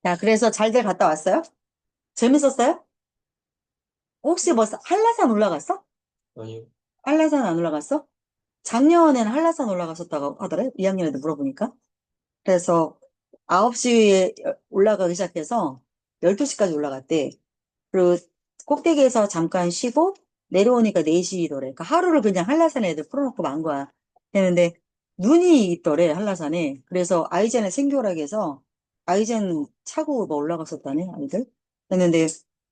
야, 그래서 잘들 갔다 왔어요? 재밌었어요? 혹시 뭐 한라산 올라갔어? 아니요. 한라산 안 올라갔어? 작년에는 한라산 올라갔었다고 하더래. 2학년 애들 물어보니까. 그래서 9시에 올라가기 시작해서 12시까지 올라갔대. 그리고 꼭대기에서 잠깐 쉬고 내려오니까 4시더래. 그러니까 하루를 그냥 한라산에 애들 풀어놓고 만 거야. 했는데 눈이 있더래, 한라산에. 그래서 아이젠을 생겨라고 해서 아이젠 차고 뭐 올라갔었다네, 아이들. 했는데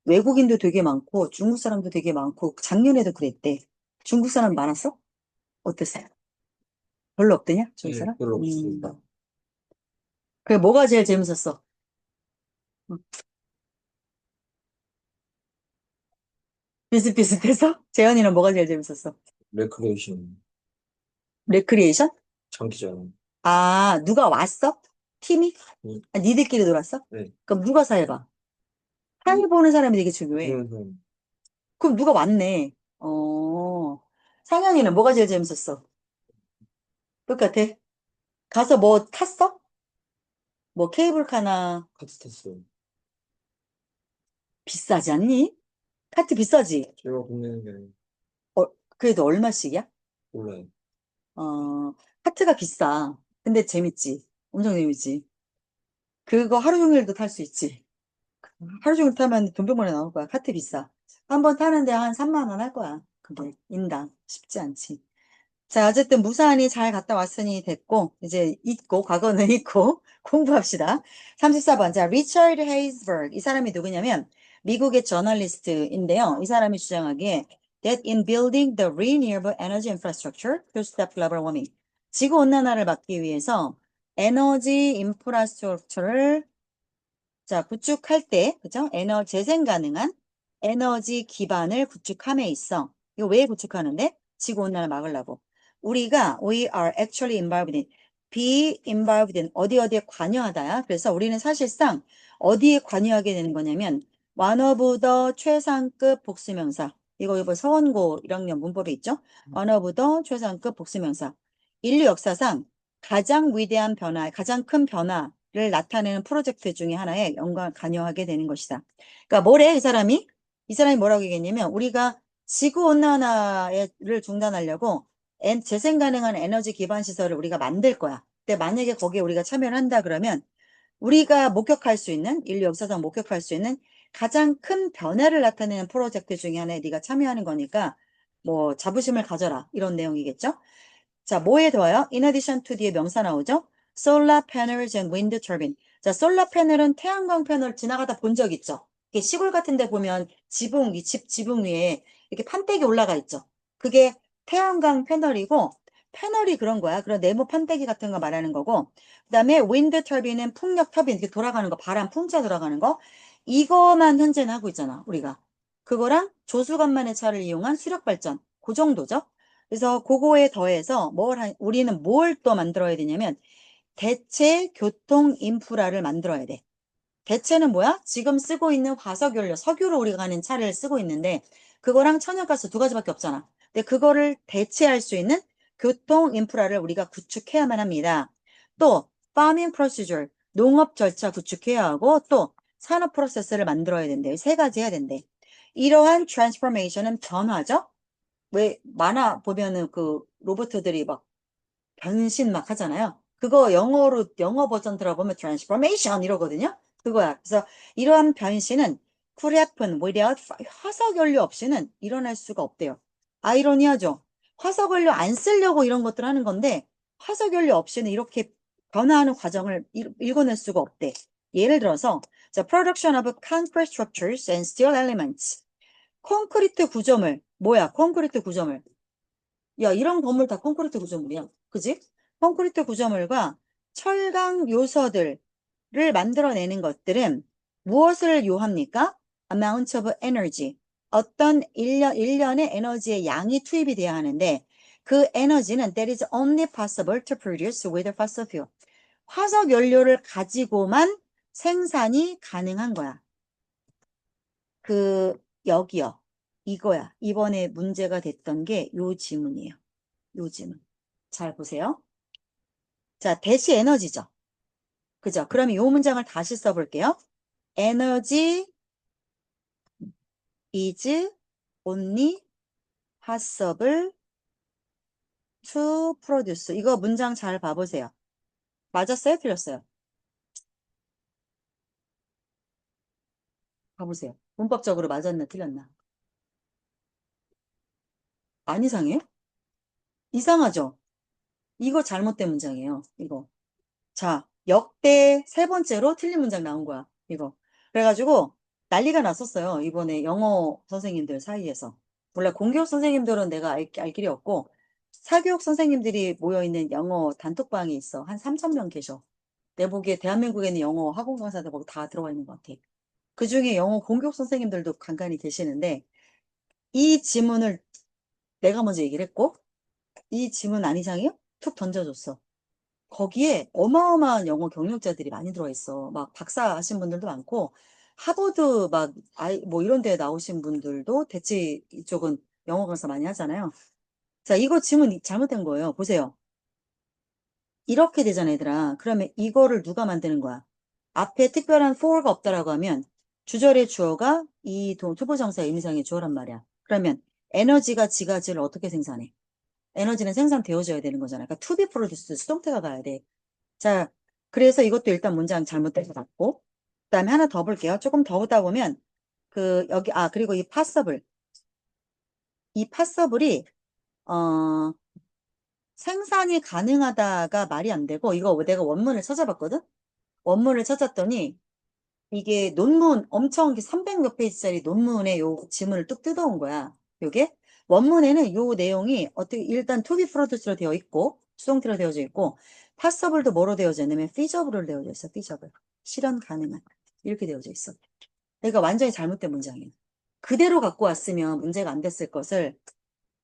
외국인도 되게 많고 중국 사람도 되게 많고 작년에도 그랬대. 중국 사람 많았어? 어땠어요? 별로 없더냐? 중국 네, 사람? 별로 없어요. 그게 뭐가 제일 재밌었어? 음, 비슷비슷해서? 재현이는 뭐가 제일 재밌었어? 레크레이션, 레크리에이션? 장기자랑. 아, 누가 왔어? 팀이? 네, 아, 니들끼리 놀았어? 네. 그럼 누가 사회봐? 사회 보는 사람이 되게 중요해. 보면서 그럼 누가 왔네? 상현이는 뭐가 제일 재밌었어? 똑같아. 가서 뭐 탔어? 뭐 케이블카나 카트 탔어요. 비싸지 않니? 카트 비싸지? 제가 돈 내는 게 아니고 어, 그래도 얼마씩이야? 몰라요. 카트가 비싸. 근데 재밌지. 엄청 재밌지. 그거 하루 종일도 탈 수 있지. 하루 종일 타면 돈병원에 나올 거야. 카트 비싸. 한 번 타는데 한 3만 원 할 거야. 그게 인당 쉽지 않지. 자, 어쨌든 무사히 잘 갔다 왔으니 됐고, 이제 잊고, 과거는 잊고, 공부합시다. 34번. 자, 리처드 헤이즈버그. 이 사람이 누구냐면, 미국의 저널리스트인데요. 이 사람이 주장하기에, that in building the renewable energy infrastructure to stop global warming. 지구온난화를 막기 위해서 에너지 인프라스트럭처를 자, 구축할 때, 그죠? 재생 가능한 에너지 기반을 구축함에 있어. 이거 왜 구축하는데? 지구온난화 막으려고. we are actually involved in, be involved in, 어디 어디에 관여하다야. 그래서 우리는 사실상 어디에 관여하게 되는 거냐면, one of the 최상급 복수명사. 이거 서원고 1학년 문법에 있죠? one of the 최상급 복수명사. 인류 역사상 가장 위대한 변화, 가장 큰 변화를 나타내는 프로젝트 중에 하나에 관여하게 되는 것이다. 그러니까 뭐래, 이 사람이? 이 사람이 뭐라고 얘기했냐면, 우리가 지구온난화를 중단하려고 재생 가능한 에너지 기반 시설을 우리가 만들 거야. 근데 만약에 거기에 우리가 참여를 한다 그러면 우리가 목격할 수 있는, 인류 역사상 목격할 수 있는 가장 큰 변화를 나타내는 프로젝트 중에 하나에 네가 참여하는 거니까 뭐 자부심을 가져라. 이런 내용이겠죠? 자, 뭐에 더해요? In addition to 뒤에 명사 나오죠? Solar panels and wind turbine. 자, 솔라 패널은 태양광 패널 지나가다 본 적 있죠? 이게 시골 같은 데 보면 지붕, 이 집 지붕 위에 이렇게 판때기 올라가 있죠? 그게 태양광 패널이고, 패널이 그런 거야. 그런 네모 판때기 같은 거 말하는 거고, 그 다음에 윈드 터빈은 풍력 터빈, 이렇게 돌아가는 거, 바람 풍차 돌아가는 거, 이거만 현재는 하고 있잖아, 우리가. 그거랑 조수간만의 차를 이용한 수력 발전, 그 정도죠? 그래서 그거에 더해서 우리는 뭘 또 만들어야 되냐면 대체 교통 인프라를 만들어야 돼. 대체는 뭐야? 지금 쓰고 있는 화석연료, 석유로 우리가 가는 차를 쓰고 있는데 그거랑 천연가스 두 가지밖에 없잖아. 근데 그거를 대체할 수 있는 교통 인프라를 우리가 구축해야만 합니다. 또 farming procedure, 농업 절차 구축해야 하고 또 산업 프로세스를 만들어야 된대. 세 가지 해야 된대. 이러한 트랜스포메이션은 변화죠. 왜 만화 보면은 그 로봇들이 막 변신 막 하잖아요. 그거 영어 버전 들어보면 transformation 이러거든요. 그거야. 그래서 이러한 변신은 could happen without 화석 연료 없이는 일어날 수가 없대요. 아이러니하죠. 화석 연료 안 쓰려고 이런 것들 하는 건데 화석 연료 없이는 이렇게 변화하는 과정을 읽어낼 수가 없대. 예를 들어서 the production of concrete structures and steel elements. 콘크리트 구조물. 뭐야? 콘크리트 구조물. 야, 이런 건물 다 콘크리트 구조물이야. 그지? 콘크리트 구조물과 철강 요소들을 만들어내는 것들은 무엇을 요합니까? amount of energy. 어떤 일련의 에너지의 양이 투입이 돼야 하는데 그 에너지는 that is only possible to produce with fossil fuel. 화석 연료를 가지고만 생산이 가능한 거야. 여기요. 이거야. 이번에 문제가 됐던 게 요 지문이에요. 요 지문. 잘 보세요. 자, 대시 에너지죠. 그죠? 그러면 이 문장을 다시 써볼게요. Energy is only possible to produce. 이거 문장 잘 봐보세요. 맞았어요? 틀렸어요? 봐보세요. 문법적으로 맞았나 틀렸나? 안 이상해요? 이상하죠? 이거 잘못된 문장이에요. 이거. 자, 역대 세 번째로 틀린 문장 나온 거야. 이거. 그래가지고 난리가 났었어요. 이번에 영어 선생님들 사이에서. 원래 공교육 선생님들은 내가 알 길이 없고 사교육 선생님들이 모여있는 영어 단톡방이 있어. 한 3천 명 계셔. 내 보기에 대한민국에 있는 영어 학원 강사들 거기 다 들어가 있는 것 같아. 그중에 영어 공교육 선생님들도 간간히 계시는데 이 지문을 내가 먼저 얘기를 했고 이 지문 안 이상해요? 툭 던져줬어. 거기에 어마어마한 영어 경력자들이 많이 들어와 있어. 막 박사 하신 분들도 많고, 하버드 막, 뭐 이런 데 나오신 분들도 대체 이쪽은 영어 강사 많이 하잖아요. 자, 이거 지문 잘못된 거예요. 보세요. 이렇게 되잖아, 얘들아. 그러면 이거를 누가 만드는 거야? 앞에 특별한 for가 없다라고 하면 주절의 주어가 이 투부정사 의미상의 주어란 말이야. 그러면 에너지가 지가지를 어떻게 생산해? 에너지는 생산되어져야 되는 거잖아. 그러니까 to be produced 수동태가 가야 돼. 자, 그래서 이것도 일단 문장 잘못된 것 같고, 그 다음에 하나 더 볼게요. 조금 더 보다 보면, 그리고 이 파서블. 이 파서블이, 어, 생산이 가능하다가 말이 안 되고, 이거 내가 원문을 찾아봤거든? 원문을 찾았더니, 이게 논문, 엄청 300 몇 페이지짜리 논문에 요 지문을 뚝 뜯어온 거야. 요게. 원문에는 요 내용이 어떻게, 일단 to be produced로 되어 있고, 수동태로 되어져 있고, passable도 뭐로 되어져 있냐면 feasible로 되어져 있어, feasible. 실현 가능한. 이렇게 되어져 있어. 그러니까 완전히 잘못된 문장이에요. 그대로 갖고 왔으면 문제가 안 됐을 것을,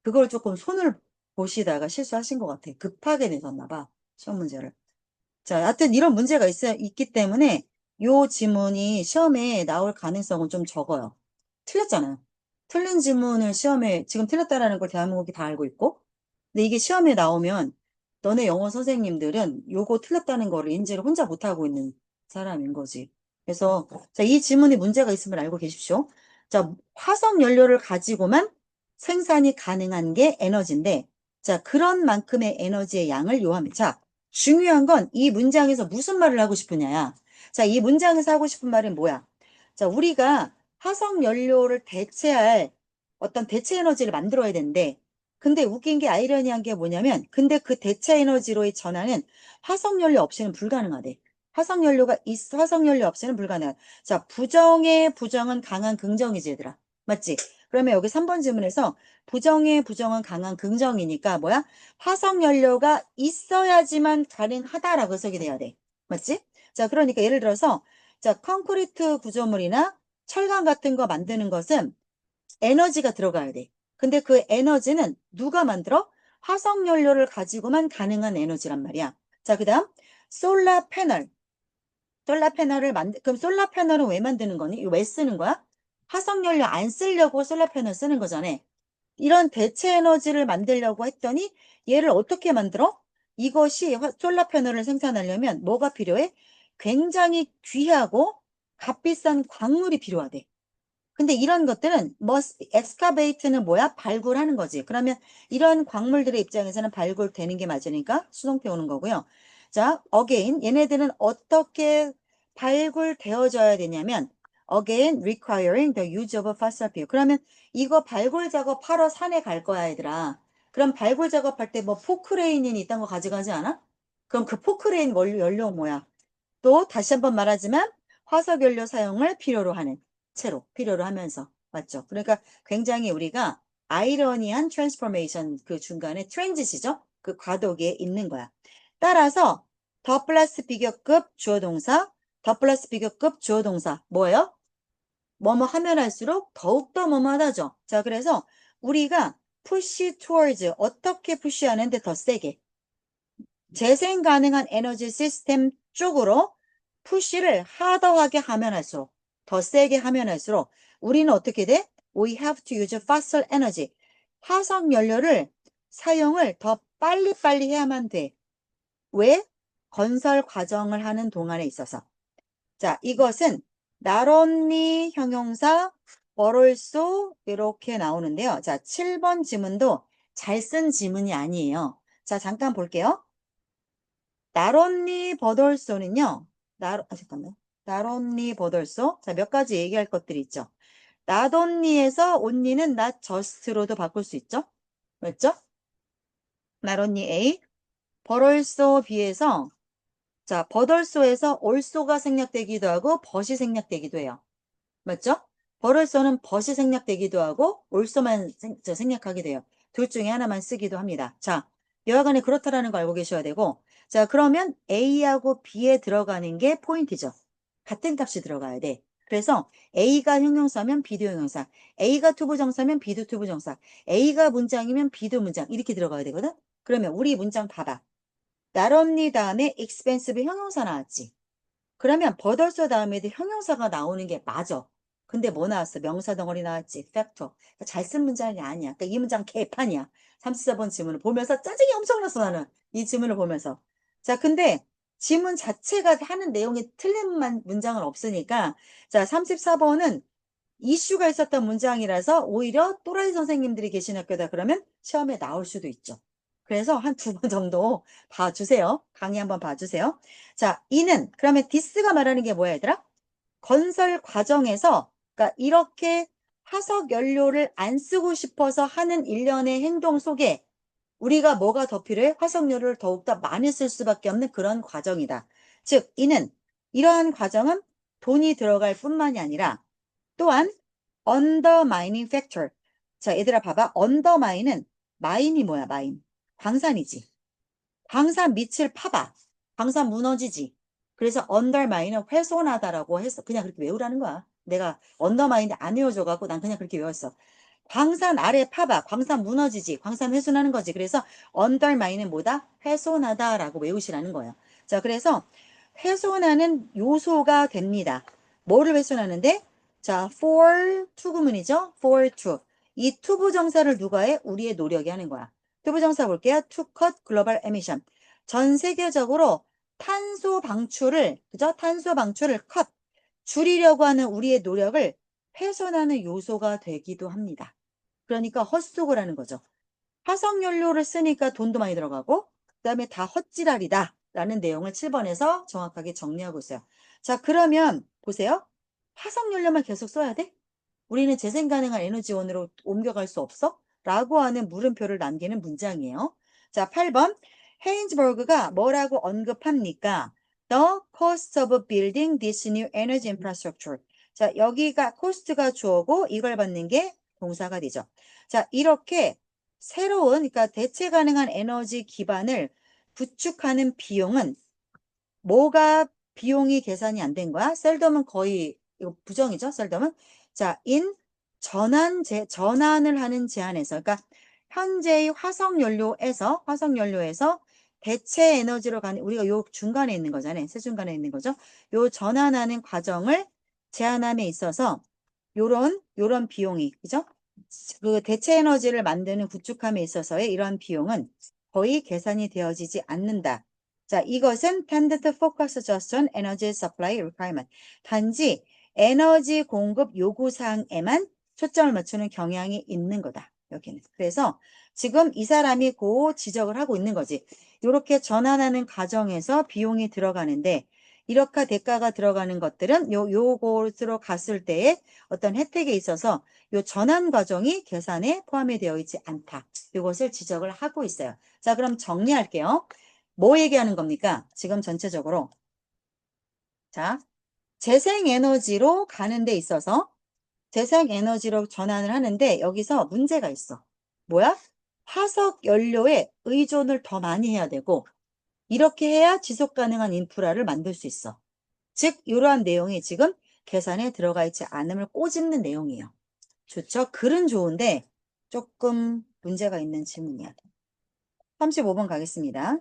그걸 조금 손을 보시다가 실수하신 것 같아. 급하게 내셨나 봐, 시험 문제를. 자, 하여튼 이런 문제가 있기 때문에 요 지문이 시험에 나올 가능성은 좀 적어요. 틀렸잖아요. 틀린 지문을 시험에 지금 틀렸다라는 걸 대한민국이 다 알고 있고, 근데 이게 시험에 나오면 너네 영어 선생님들은 요거 틀렸다는 거를 인지를 혼자 못하고 있는 사람인 거지. 그래서 자, 이 지문이 문제가 있음을 알고 계십시오. 자, 화석 연료를 가지고만 생산이 가능한 게 에너지인데, 자, 그런 만큼의 에너지의 양을 요합니다. 자, 중요한 건 이 문장에서 무슨 말을 하고 싶으냐야. 자, 이 문장에서 하고 싶은 말은 뭐야? 자, 우리가 화석 연료를 대체할 어떤 대체 에너지를 만들어야 되는데, 근데 웃긴 게 아이러니한 게 뭐냐면, 근데 그 대체 에너지로의 전환은 화석 연료 없이는 불가능하대. 화석 연료 없이는 불가능하다. 자, 부정의 부정은 강한 긍정이지, 얘들아. 맞지? 그러면 여기 3번 질문에서 부정의 부정은 강한 긍정이니까 뭐야? 화석 연료가 있어야지만 가능하다라고 해석이 돼야 돼. 맞지? 자, 그러니까 예를 들어서 자, 콘크리트 구조물이나 철강 같은 거 만드는 것은 에너지가 들어가야 돼. 근데 그 에너지는 누가 만들어? 화석 연료를 가지고만 가능한 에너지란 말이야. 자, 그다음 솔라 패널. 그럼 솔라 패널은 왜 만드는 거니? 이거 왜 쓰는 거야? 화석 연료 안 쓰려고 솔라 패널 쓰는 거잖아. 이런 대체 에너지를 만들려고 했더니 얘를 어떻게 만들어? 이것이 솔라 패널을 생산하려면 뭐가 필요해? 굉장히 귀하고 값비싼 광물이 필요하대. 근데 이런 것들은 엑스카베이트는 뭐야? 발굴하는 거지. 그러면 이런 광물들의 입장에서는 발굴되는 게 맞으니까 수동태 오는 거고요. 자, again 얘네들은 어떻게 발굴되어져야 되냐면 again requiring the use of fossil fuel. 그러면 이거 발굴 작업하러 산에 갈 거야, 얘들아. 그럼 발굴 작업할 때 뭐 포크레인이 있던 거 가져가지 않아? 그럼 그 포크레인 연료 뭐야? 또 다시 한번 말하지만 화석연료 사용을 필요로 하는 채로 필요로 하면서 맞죠? 그러니까 굉장히 우리가 아이러니한 트랜스포메이션 그 중간에 트랜짓이죠? 그 과도기에 있는 거야. 따라서 더 플러스 비교급 주어 동사, 더 플러스 비교급 주어 동사 뭐예요? 뭐뭐 하면 할수록 더욱더 뭐뭐 하다죠. 자, 그래서 우리가 push towards 어떻게 푸시하는데 더 세게 재생 가능한 에너지 시스템 쪽으로 푸시를 하더하게 하면 할수록 더 세게 하면 할수록 우리는 어떻게 돼? We have to use fossil energy. 화석 연료를 사용을 더 빨리빨리 해야만 돼. 왜? 건설 과정을 하는 동안에 있어서. 자, 이것은 not only 형용사, but also 이렇게 나오는데요. 자, 7번 지문도 잘 쓴 지문이 아니에요. 자, 잠깐 볼게요. not only but also는요. 잠깐만요. not only but also. 자, 몇 가지 얘기할 것들이 있죠. not only에서 only는 not just로도 바꿀 수 있죠. 맞죠? not only A, but also B에서 자, but also에서 also가 생략되기도 하고 but이 생략되기도 해요. 맞죠? 벌을서는 벗이 생략되기도 하고 올소만 생략하게 돼요. 둘 중에 하나만 쓰기도 합니다. 자, 여하간에 그렇다라는 거 알고 계셔야 되고 자, 그러면 A하고 B에 들어가는 게 포인트죠. 같은 값이 들어가야 돼. 그래서 A가 형용사면 B도 형용사, A가 투부정사면 B도 투부정사, A가 문장이면 B도 문장 이렇게 들어가야 되거든? 그러면 우리 문장 봐봐. 나름니 다음에 expensive 형용사 나왔지. 그러면 버덜서 다음에도 형용사가 나오는 게 맞아. 근데 뭐 나왔어? 명사 덩어리 나왔지. 팩터. 잘 쓴 문장이 아니야. 그러니까 이 문장 개판이야. 34번 지문을 보면서 짜증이 엄청 났어, 나는. 이 지문을 보면서. 자, 근데 지문 자체가 하는 내용이 틀린 문장은 없으니까 자, 34번은 이슈가 있었던 문장이라서 오히려 또라이 선생님들이 계신 학교다 그러면 시험에 나올 수도 있죠. 그래서 한 두 번 정도 봐주세요. 강의 한번 봐주세요. 자, 이는 그러면 디스가 말하는 게 뭐야 얘들아? 건설 과정에서 그러니까 이렇게 화석 연료를 안 쓰고 싶어서 하는 일련의 행동 속에 우리가 뭐가 더 필요해? 화석연료를 더욱더 많이 쓸 수밖에 없는 그런 과정이다. 즉, 이는 이러한 과정은 돈이 들어갈 뿐만이 아니라 또한 undermining factor. 자, 얘들아 봐봐. undermine은 마인이 뭐야? 마인. 광산이지. 광산 밑을 파봐. 광산 무너지지. 그래서 undermine은 훼손하다라고 해서 그냥 그렇게 외우라는 거야. 내가 undermine 안 외워줘갖고 난 그냥 그렇게 외웠어. 광산 아래 파봐. 광산 무너지지. 광산 훼손하는 거지. 그래서 undermine은 뭐다? 훼손하다라고 외우시라는 거예요. 자, 그래서 훼손하는 요소가 됩니다. 뭐를 훼손하는데? 자, for to 구문이죠. for to. 이 to 부정사를 누가 해? 우리의 노력이 하는 거야. to 부정사 볼게요. to cut global emission. 전 세계적으로 탄소 방출을, 그죠? 탄소 방출을 컷, 줄이려고 하는 우리의 노력을 훼손하는 요소가 되기도 합니다. 그러니까 헛수고를 하는 거죠. 화석연료를 쓰니까 돈도 많이 들어가고 그 다음에 다 헛지랄이다 라는 내용을 7번에서 정확하게 정리하고 있어요. 자, 그러면 보세요. 화석연료만 계속 써야 돼? 우리는 재생 가능한 에너지원으로 옮겨갈 수 없어? 라고 하는 물음표를 남기는 문장이에요. 자, 8번. 헤인즈버그가 뭐라고 언급합니까? The cost of building this new energy infrastructure. 자, 여기가 코스트가 주어고 이걸 받는 게 동사가 되죠. 자, 이렇게 새로운, 그러니까 대체 가능한 에너지 기반을 구축하는 비용은 뭐가 비용이 계산이 안 된 거야? 셀덤은 거의, 이거 부정이죠? 셀덤은. 자, 전환을 하는 제한에서, 그러니까 현재의 화석연료에서 대체 에너지로 가는, 우리가 요 중간에 있는 거잖아요. 세 중간에 있는 거죠. 요 전환하는 과정을 제한함에 있어서 요런 비용이, 그죠? 그 대체 에너지를 만드는 구축함에 있어서의 이러한 비용은 거의 계산이 되어지지 않는다. 자, 이것은 tend to focus just on energy supply requirement. 단지 에너지 공급 요구사항에만 초점을 맞추는 경향이 있는 거다. 여기는. 그래서 지금 이 사람이 그 지적을 하고 있는 거지. 이렇게 전환하는 과정에서 비용이 들어가는데 이렇게 대가가 들어가는 것들은 요곳으로 갔을 때의 어떤 혜택에 있어서 요 전환 과정이 계산에 포함이 되어 있지 않다. 이것을 지적을 하고 있어요. 자, 그럼 정리할게요. 뭐 얘기하는 겁니까? 지금 전체적으로. 자, 재생에너지로 가는 데 있어서 재생에너지로 전환을 하는데 여기서 문제가 있어. 뭐야? 화석 연료에 의존을 더 많이 해야 되고 이렇게 해야 지속 가능한 인프라를 만들 수 있어. 즉, 이러한 내용이 지금 계산에 들어가 있지 않음을 꼬집는 내용이에요. 좋죠? 글은 좋은데 조금 문제가 있는 질문이야. 35번 가겠습니다.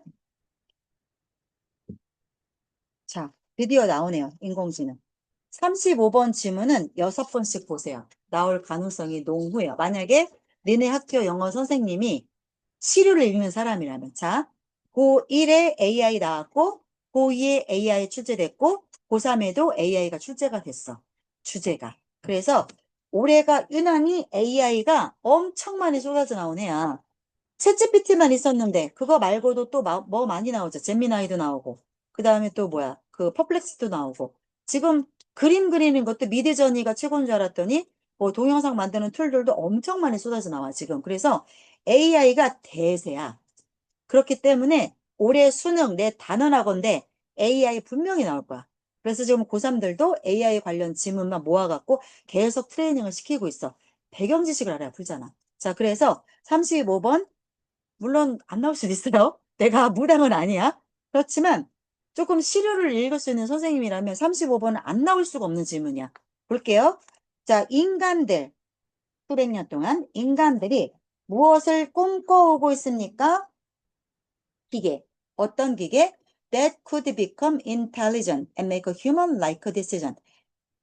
자, 드디어 나오네요. 인공지능. 35번 지문은 6번씩 보세요. 나올 가능성이 농후해요. 만약에 너네 학교 영어 선생님이 시류를 읽는 사람이라면. 자, 고1에 AI 나왔고 고2에 AI 출제됐고 고3에도 AI가 출제가 됐어. 주제가. 그래서 올해가 유난히 AI가 엄청 많이 쏟아져 나온 해야. 챗GPT만 있었는데 그거 말고도 또 뭐 많이 나오죠. 제미나이도 나오고 그 다음에 또 뭐야 그 퍼플렉스도 나오고 지금 그림 그리는 것도 미드저니가 최고인 줄 알았더니 뭐 동영상 만드는 툴들도 엄청 많이 쏟아져 나와 지금. 그래서 AI가 대세야. 그렇기 때문에 올해 수능 내 단원학원데 AI 분명히 나올 거야. 그래서 지금 고3들도 AI 관련 지문만 모아갖고 계속 트레이닝을 시키고 있어. 배경 지식을 알아야 풀잖아. 자, 그래서 35번 물론 안 나올 수도 있어요. 내가 무당은 아니야. 그렇지만 조금 시류를 읽을 수 있는 선생님이라면 35번은 안 나올 수가 없는 질문이야. 볼게요. 자, 인간들, 수백 년 동안 인간들이 무엇을 꿈꿔오고 있습니까? 기계. 어떤 기계? That could become intelligent and make a human-like decision.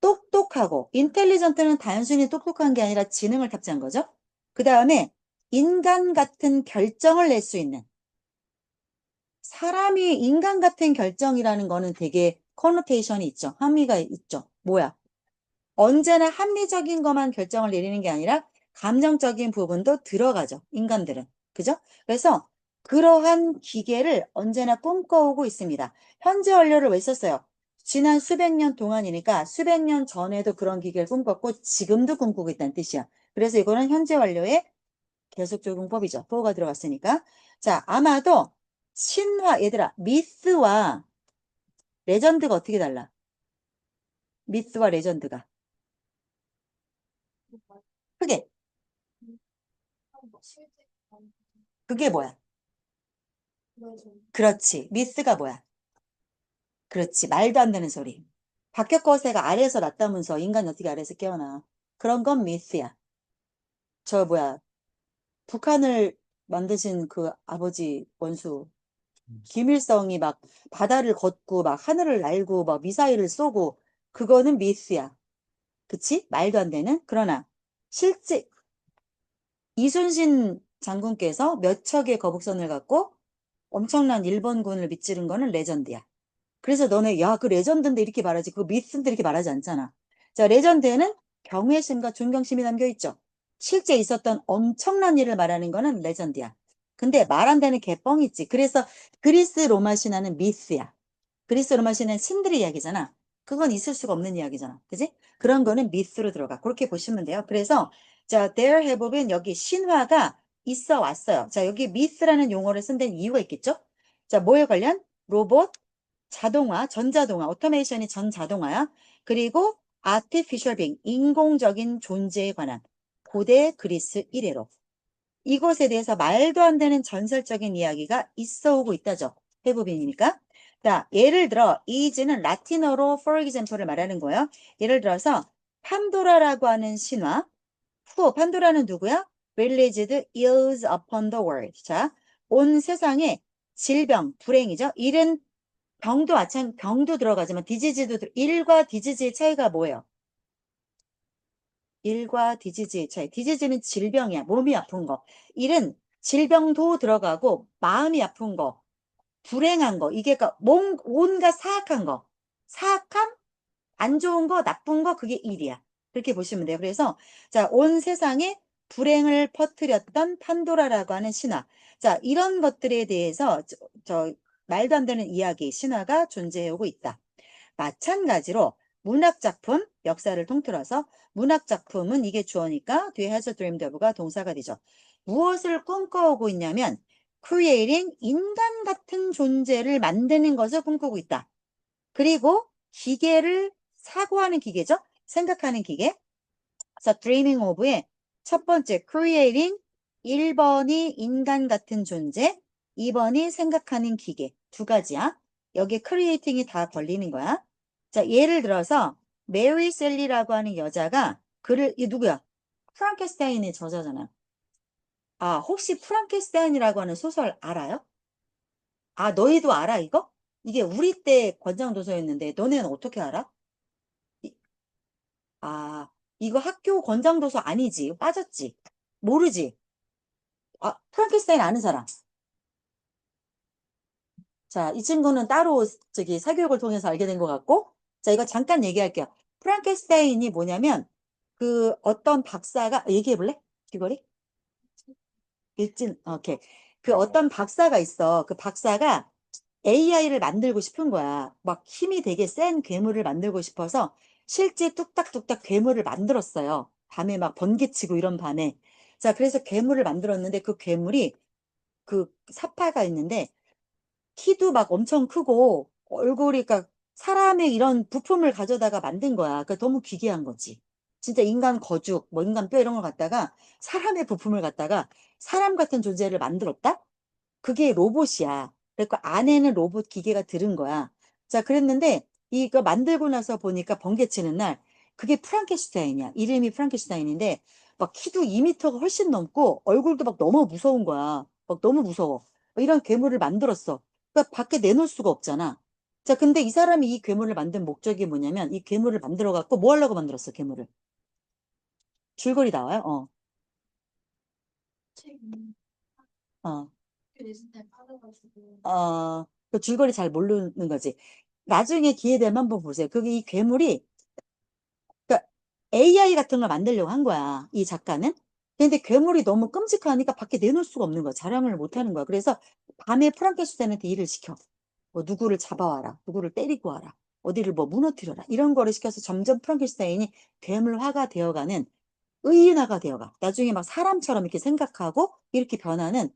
똑똑하고, intelligent는 단순히 똑똑한 게 아니라 지능을 탑재한 거죠. 그 다음에 인간 같은 결정을 낼 수 있는. 사람이 인간 같은 결정이라는 거는 되게 커노테이션이 있죠. 함의가 있죠. 뭐야? 언제나 합리적인 것만 결정을 내리는 게 아니라 감정적인 부분도 들어가죠. 인간들은. 그죠? 그래서 그러한 기계를 언제나 꿈꿔오고 있습니다. 현재 완료를 왜 썼어요? 지난 수백 년 동안이니까 수백 년 전에도 그런 기계를 꿈꿨고 지금도 꿈꾸고 있다는 뜻이야. 그래서 이거는 현재 완료의 계속 적용법이죠. 보호가 들어갔으니까. 자, 아마도 신화, 얘들아, 미스와 레전드가 어떻게 달라? 미스와 레전드가. 크게. 그게 뭐야? 그렇지. 미스가 뭐야? 그렇지. 말도 안 되는 소리. 박혁거세가 아래에서 났다면서 인간이 어떻게 아래에서 깨어나. 그런 건 미스야. 저 뭐야. 북한을 만드신 그 아버지 원수. 김일성이 막 바다를 걷고 막 하늘을 날고 막 미사일을 쏘고 그거는 미스야. 그치? 말도 안 되는? 그러나 실제 이순신 장군께서 몇 척의 거북선을 갖고 엄청난 일본군을 밑지른 거는 레전드야. 그래서 너네 야, 그 레전드인데 이렇게 말하지. 그거 미스인데 이렇게 말하지 않잖아. 자, 레전드에는 경외심과 존경심이 담겨 있죠. 실제 있었던 엄청난 일을 말하는 거는 레전드야. 근데 말 안 되는 개뻥 있지. 그래서 그리스 로마 신화는 미스야. 그리스 로마 신화는 신들의 이야기잖아. 그건 있을 수가 없는 이야기잖아. 그지? 그런 거는 미스로 들어가. 그렇게 보시면 돼요. 그래서 자, there have been 여기 신화가 있어 왔어요. 자, 여기 미스라는 용어를 쓴 데는 이유가 있겠죠? 자, 뭐에 관련? 로봇, 자동화, 전자동화, 오토메이션이 전자동화야. 그리고 artificial being, 인공적인 존재에 관한 고대 그리스 이래로. 이것에 대해서 말도 안 되는 전설적인 이야기가 있어 오고 있다죠. 해부빈이니까. 자, 예를 들어 is는 라틴어로 for example을 말하는 거예요. 예를 들어서 판도라라고 하는 신화. 판도라는 누구야? Released ills upon the world. 자, 온 세상에 질병, 불행이죠. 일은 병도 들어가지만 디지즈도 일과 디지즈의 차이가 뭐예요? 일과 디지즈의 차이. 디지즈는 질병이야. 몸이 아픈 거. 일은 질병도 들어가고 마음이 아픈 거, 불행한 거. 이게 그러니까 온갖 사악한 거. 사악함, 안 좋은 거, 나쁜 거 그게 일이야. 그렇게 보시면 돼요. 그래서 자, 온 세상에 불행을 퍼뜨렸던 판도라라고 하는 신화. 자, 이런 것들에 대해서 말도 안 되는 이야기, 신화가 존재해 오고 있다. 마찬가지로 문학작품, 역사를 통틀어서 문학작품은 이게 주어니까 뒤에 has dreamed of가 동사가 되죠. 무엇을 꿈꿔오고 있냐면 creating 인간 같은 존재를 만드는 것을 꿈꾸고 있다. 그리고 기계를 사고하는 기계죠. 생각하는 기계. 그래서 dreaming of의 첫 번째 creating 1번이 인간 같은 존재, 2번이 생각하는 기계. 두 가지야. 여기 creating이 다 걸리는 거야. 자, 예를 들어서 메리 셀리라고 하는 여자가 이 누구야? 프랑켄슈타인의 저자잖아. 아, 혹시 프랑켄슈타인이라고 하는 소설 알아요? 아, 너희도 알아, 이거? 이게 우리 때 권장도서였는데 너네는 어떻게 알아? 이- 아, 이거 학교 권장도서 아니지. 빠졌지. 모르지. 아, 프랑켄슈타인 아는 사람. 자, 이 친구는 따로 저기 사교육을 통해서 알게 된 것 같고, 자, 이거 잠깐 얘기할게요. 프랑켄슈타인이 뭐냐면, 그 어떤 박사가, 얘기해 볼래? 귀걸이? 오케이. 그 어떤 박사가 있어. 그 박사가 AI를 만들고 싶은 거야. 막 힘이 되게 센 괴물을 만들고 싶어서 실제 뚝딱뚝딱 괴물을 만들었어요. 밤에 막 번개치고 이런 밤에. 자, 그래서 괴물을 만들었는데 그 괴물이 그 사파가 있는데 키도 막 엄청 크고 얼굴이 그러니까 사람의 이런 부품을 가져다가 만든 거야. 그러니까 너무 기괴한 거지. 진짜 인간 거죽, 뭐 인간 뼈 이런 걸 갖다가 사람의 부품을 갖다가 사람 같은 존재를 만들었다? 그게 로봇이야. 그러니까 안에는 로봇 기계가 들은 거야. 자, 그랬는데 이거 만들고 나서 보니까 번개치는 날 그게 프랑켄슈타인이야. 이름이 프랑켄슈타인인데 막 키도 2m가 훨씬 넘고 얼굴도 막 너무 무서운 거야. 막 너무 무서워. 이런 괴물을 만들었어. 그러니까 밖에 내놓을 수가 없잖아. 자, 근데 이 사람이 이 괴물을 만든 목적이 뭐냐면 이 괴물을 만들어 갖고 뭐 하려고 만들었어, 괴물을? 줄거리 나와요? 어. 그 줄거리 잘 모르는 거지. 나중에 기회 되면 한번 보세요. 그게 이 괴물이, 그러니까 AI 같은 걸 만들려고 한 거야. 이 작가는. 근데 괴물이 너무 끔찍하니까 밖에 내놓을 수가 없는 거야. 자랑을 못 하는 거야. 그래서 밤에 프랑켄슈타인한테 일을 시켜. 뭐 누구를 잡아와라. 누구를 때리고 와라. 어디를 뭐 무너뜨려라. 이런 거를 시켜서 점점 프랑켄슈타인이 괴물화가 되어가는 의인화가 되어가. 나중에 막 사람처럼 이렇게 생각하고 이렇게 변하는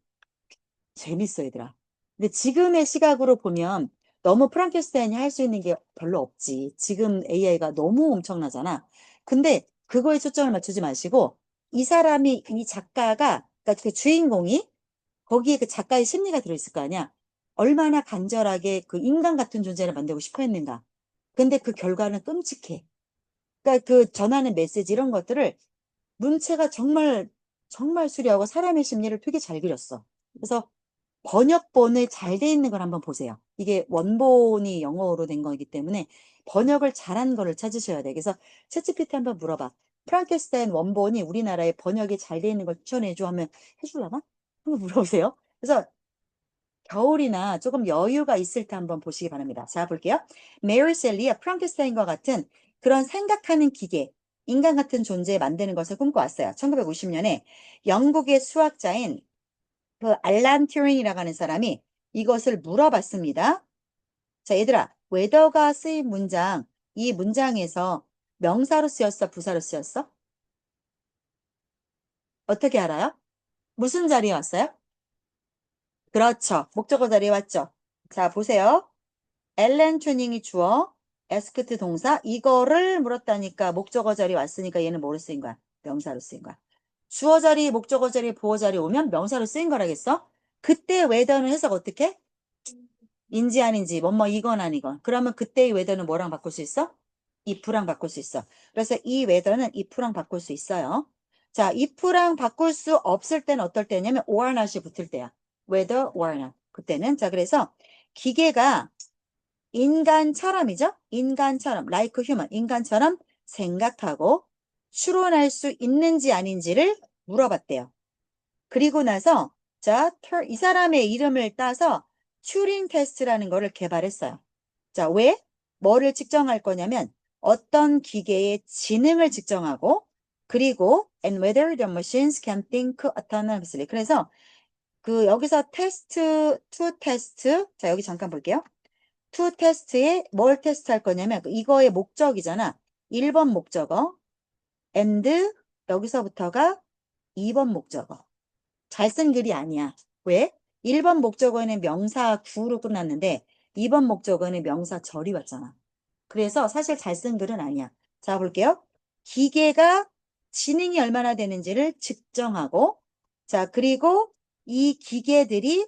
재밌어, 얘들아. 근데 지금의 시각으로 보면 너무 프랑켄슈타인이 할 수 있는 게 별로 없지. 지금 AI가 너무 엄청나잖아. 근데 그거에 초점을 맞추지 마시고 이 사람이, 이 작가가, 그러니까 그 주인공이 거기에 그 작가의 심리가 들어있을 거 아니야. 얼마나 간절하게 그 인간 같은 존재를 만들고 싶어 했는가. 근데 그 결과는 끔찍해. 그러니까 그 전하는 메시지 이런 것들을 문체가 정말, 정말 수려하고 사람의 심리를 되게 잘 그렸어. 그래서 번역본을 잘 돼 있는 걸 한번 보세요. 이게 원본이 영어로 된 거이기 때문에 번역을 잘한 거를 찾으셔야 돼. 그래서 챗GPT 한번 물어봐. 프랑켄슈타인 원본이 우리나라에 번역이 잘 돼 있는 걸 추천해줘 하면 해줄라나? 한번 물어보세요. 그래서 겨울이나 조금 여유가 있을 때 한번 보시기 바랍니다. 자, 볼게요. 메리 셀리가 프랑켄슈타인과 같은 그런 생각하는 기계, 인간 같은 존재 만드는 것을 꿈꿔왔어요. 1950년에 영국의 수학자인 그 알란 튜링이라고 하는 사람이 이것을 물어봤습니다. 자, 얘들아, 웨더가 쓰인 문장, 이 문장에서 명사로 쓰였어, 부사로 쓰였어? 어떻게 알아요? 무슨 자리에 왔어요? 그렇죠. 목적어 자리에 왔죠. 자, 보세요. 앨런 튜닝이 주어, 에스크트 동사, 이거를 물었다니까 목적어 자리에 왔으니까 얘는 뭐로 쓰인 거야? 명사로 쓰인 거야. 주어 자리, 목적어 자리, 보어 자리 오면 명사로 쓰인 거라겠어? 그때 웨더는 해석 어떻게? 인지 아닌지, 뭐뭐 이건 아니건. 그러면 그때의 웨더는 뭐랑 바꿀 수 있어? if랑 바꿀 수 있어. 그래서 이 웨더는 if랑 바꿀 수 있어요. 자, if랑 바꿀 수 없을 때는 어떨 때냐면 or not이 붙을 때야. whether or not. 그때는. 자, 그래서 기계가 인간처럼이죠? 인간처럼, like human, 인간처럼 생각하고 추론할 수 있는지 아닌지를 물어봤대요. 그리고 나서 자, 이 사람의 이름을 따서 튜링 테스트라는 거를 개발했어요. 자, 왜? 뭐를 측정할 거냐면 어떤 기계의 지능을 측정하고 그리고 and whether the machines can think autonomously. 그래서 그 여기서 테스트, 투 테스트. 자, 여기 잠깐 볼게요. 투 테스트에 뭘 테스트할 거냐면 이거의 목적이잖아. 1번 목적어 and 여기서부터가 2번 목적어. 잘 쓴 글이 아니야. 왜? 1번 목적어에는 명사 구로 끝났는데 2번 목적어에는 명사 절이 왔잖아. 그래서 사실 잘 쓴 글은 아니야. 자, 볼게요. 기계가 지능이 얼마나 되는지를 측정하고 자, 그리고 이 기계들이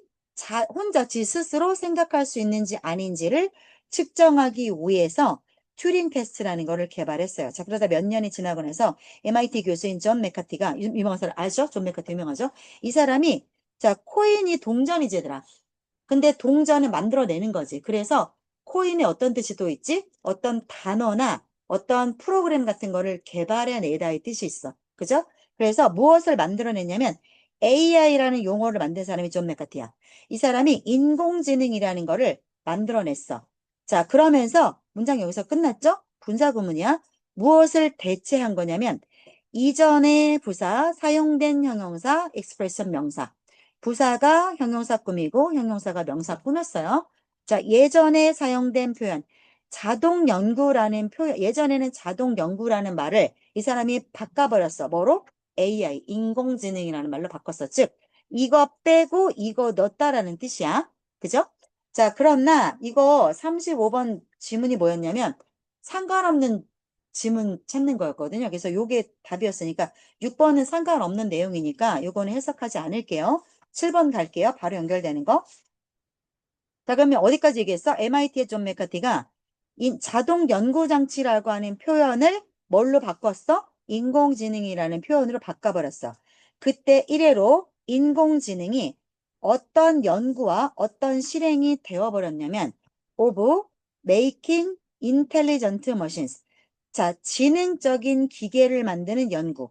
혼자 지 스스로 생각할 수 있는지 아닌지를 측정하기 위해서 튜링 테스트라는 거를 개발했어요. 자, 그러다 몇 년이 지나고 나서 MIT 교수인 존 메카티가 유명한 사람 아시죠? 존 메카티 유명하죠? 이 사람이 자, 코인이 동전이지 얘들아. 근데 동전을 만들어내는 거지. 그래서 코인에 어떤 뜻이 또 있지? 어떤 단어나 어떤 프로그램 같은 거를 개발해내다 이 뜻이 있어. 그죠? 그래서 무엇을 만들어내냐면 AI라는 용어를 만든 사람이 존 맥카티야. 이 사람이 인공지능이라는 거를 만들어냈어. 자, 그러면서 문장 여기서 끝났죠? 분사구문이야. 무엇을 대체한 거냐면 이전의 부사, 사용된 형용사, expression 명사. 부사가 형용사 꾸미고 형용사가 명사 꾸몄어요. 자, 예전에 사용된 표현. 자동 연구라는 표현, 예전에는 자동 연구라는 말을 이 사람이 바꿔버렸어. 뭐로? AI, 인공지능이라는 말로 바꿨어. 즉, 이거 빼고 이거 넣었다라는 뜻이야. 그죠? 자, 그러나 이거 35번 지문이 뭐였냐면 상관없는 지문 찾는 거였거든요. 그래서 요게 답이었으니까 6번은 상관없는 내용이니까 요거는 해석하지 않을게요. 7번 갈게요. 바로 연결되는 거. 자, 그러면 어디까지 얘기했어? MIT의 존 맥카티가 자동 연구 장치라고 하는 표현을 뭘로 바꿨어? 인공지능이라는 표현으로 바꿔버렸어. 그때 이래로 인공지능이 어떤 연구와 어떤 실행이 되어버렸냐면 of making intelligent machines. 자, 지능적인 기계를 만드는 연구,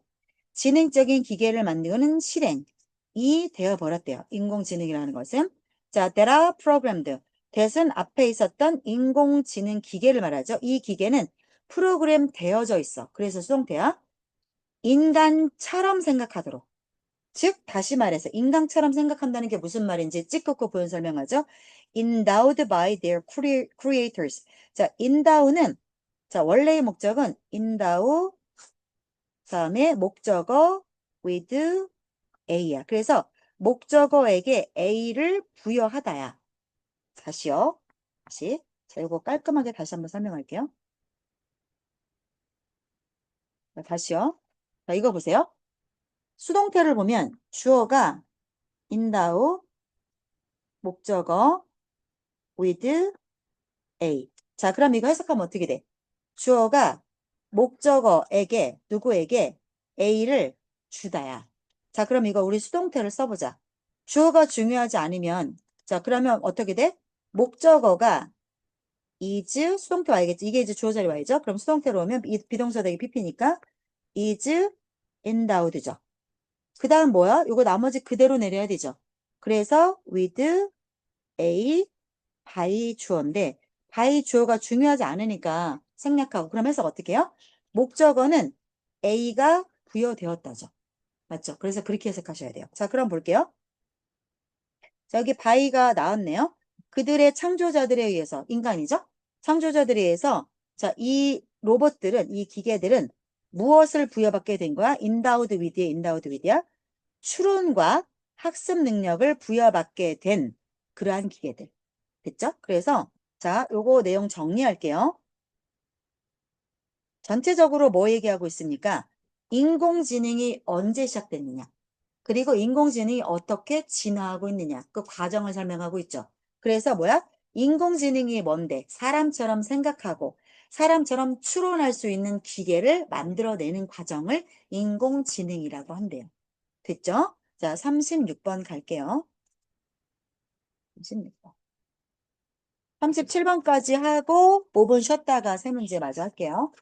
지능적인 기계를 만드는 실행이 되어버렸대요. 인공지능이라는 것은. 자, that are programmed. that은 앞에 있었던 인공지능 기계를 말하죠. 이 기계는 프로그램 되어져 있어. 그래서 수동태야. 인간처럼 생각하도록. 즉, 다시 말해서 인간처럼 생각한다는 게 무슨 말인지 찍고 부연 설명하죠. Endowed by their creators. 자, endow는 자, 원래의 목적은 endow 다음에 목적어 with A야. 그래서 목적어에게 A를 부여하다야. 다시요. 다시. 자, 이거 깔끔하게 다시 한번 설명할게요. 자, 다시요. 자, 이거 보세요. 수동태를 보면 주어가 인다우, 목적어, with A. 자, 그럼 이거 해석하면 어떻게 돼? 주어가 목적어에게, 누구에게 A를 주다야. 자, 그럼 이거 우리 수동태를 써보자. 주어가 중요하지 않으면, 자, 그러면 어떻게 돼? 목적어가 is 수동태 와야겠지. 이게 이제 주어 자리 와야죠. 그럼 수동태로 오면 비동사 되기 PP니까 is endowed죠. 그 다음 뭐야? 이거 나머지 그대로 내려야 되죠. 그래서 with a by 주어인데 by 주어가 중요하지 않으니까 생략하고 그럼 해서 어떻게 해요? 목적어는 a가 부여되었다죠. 맞죠? 그래서 그렇게 해석하셔야 돼요. 자, 그럼 볼게요. 자, 여기 바이가 나왔네요. 그들의 창조자들에 의해서, 인간이죠? 창조자들에 의해서, 자, 이 로봇들은, 이 기계들은 무엇을 부여받게 된 거야? endowed with의 endowed with야. 추론과 학습 능력을 부여받게 된 그러한 기계들. 됐죠? 그래서, 자, 요거 내용 정리할게요. 전체적으로 뭐 얘기하고 있습니까? 인공지능이 언제 시작됐느냐? 그리고 인공지능이 어떻게 진화하고 있느냐. 그 과정을 설명하고 있죠. 그래서 뭐야? 인공지능이 뭔데? 사람처럼 생각하고 사람처럼 추론할 수 있는 기계를 만들어내는 과정을 인공지능이라고 한대요. 됐죠? 자, 36번 갈게요. 36번. 37번까지 하고 5분 쉬었다가 세 문제 마저 할게요.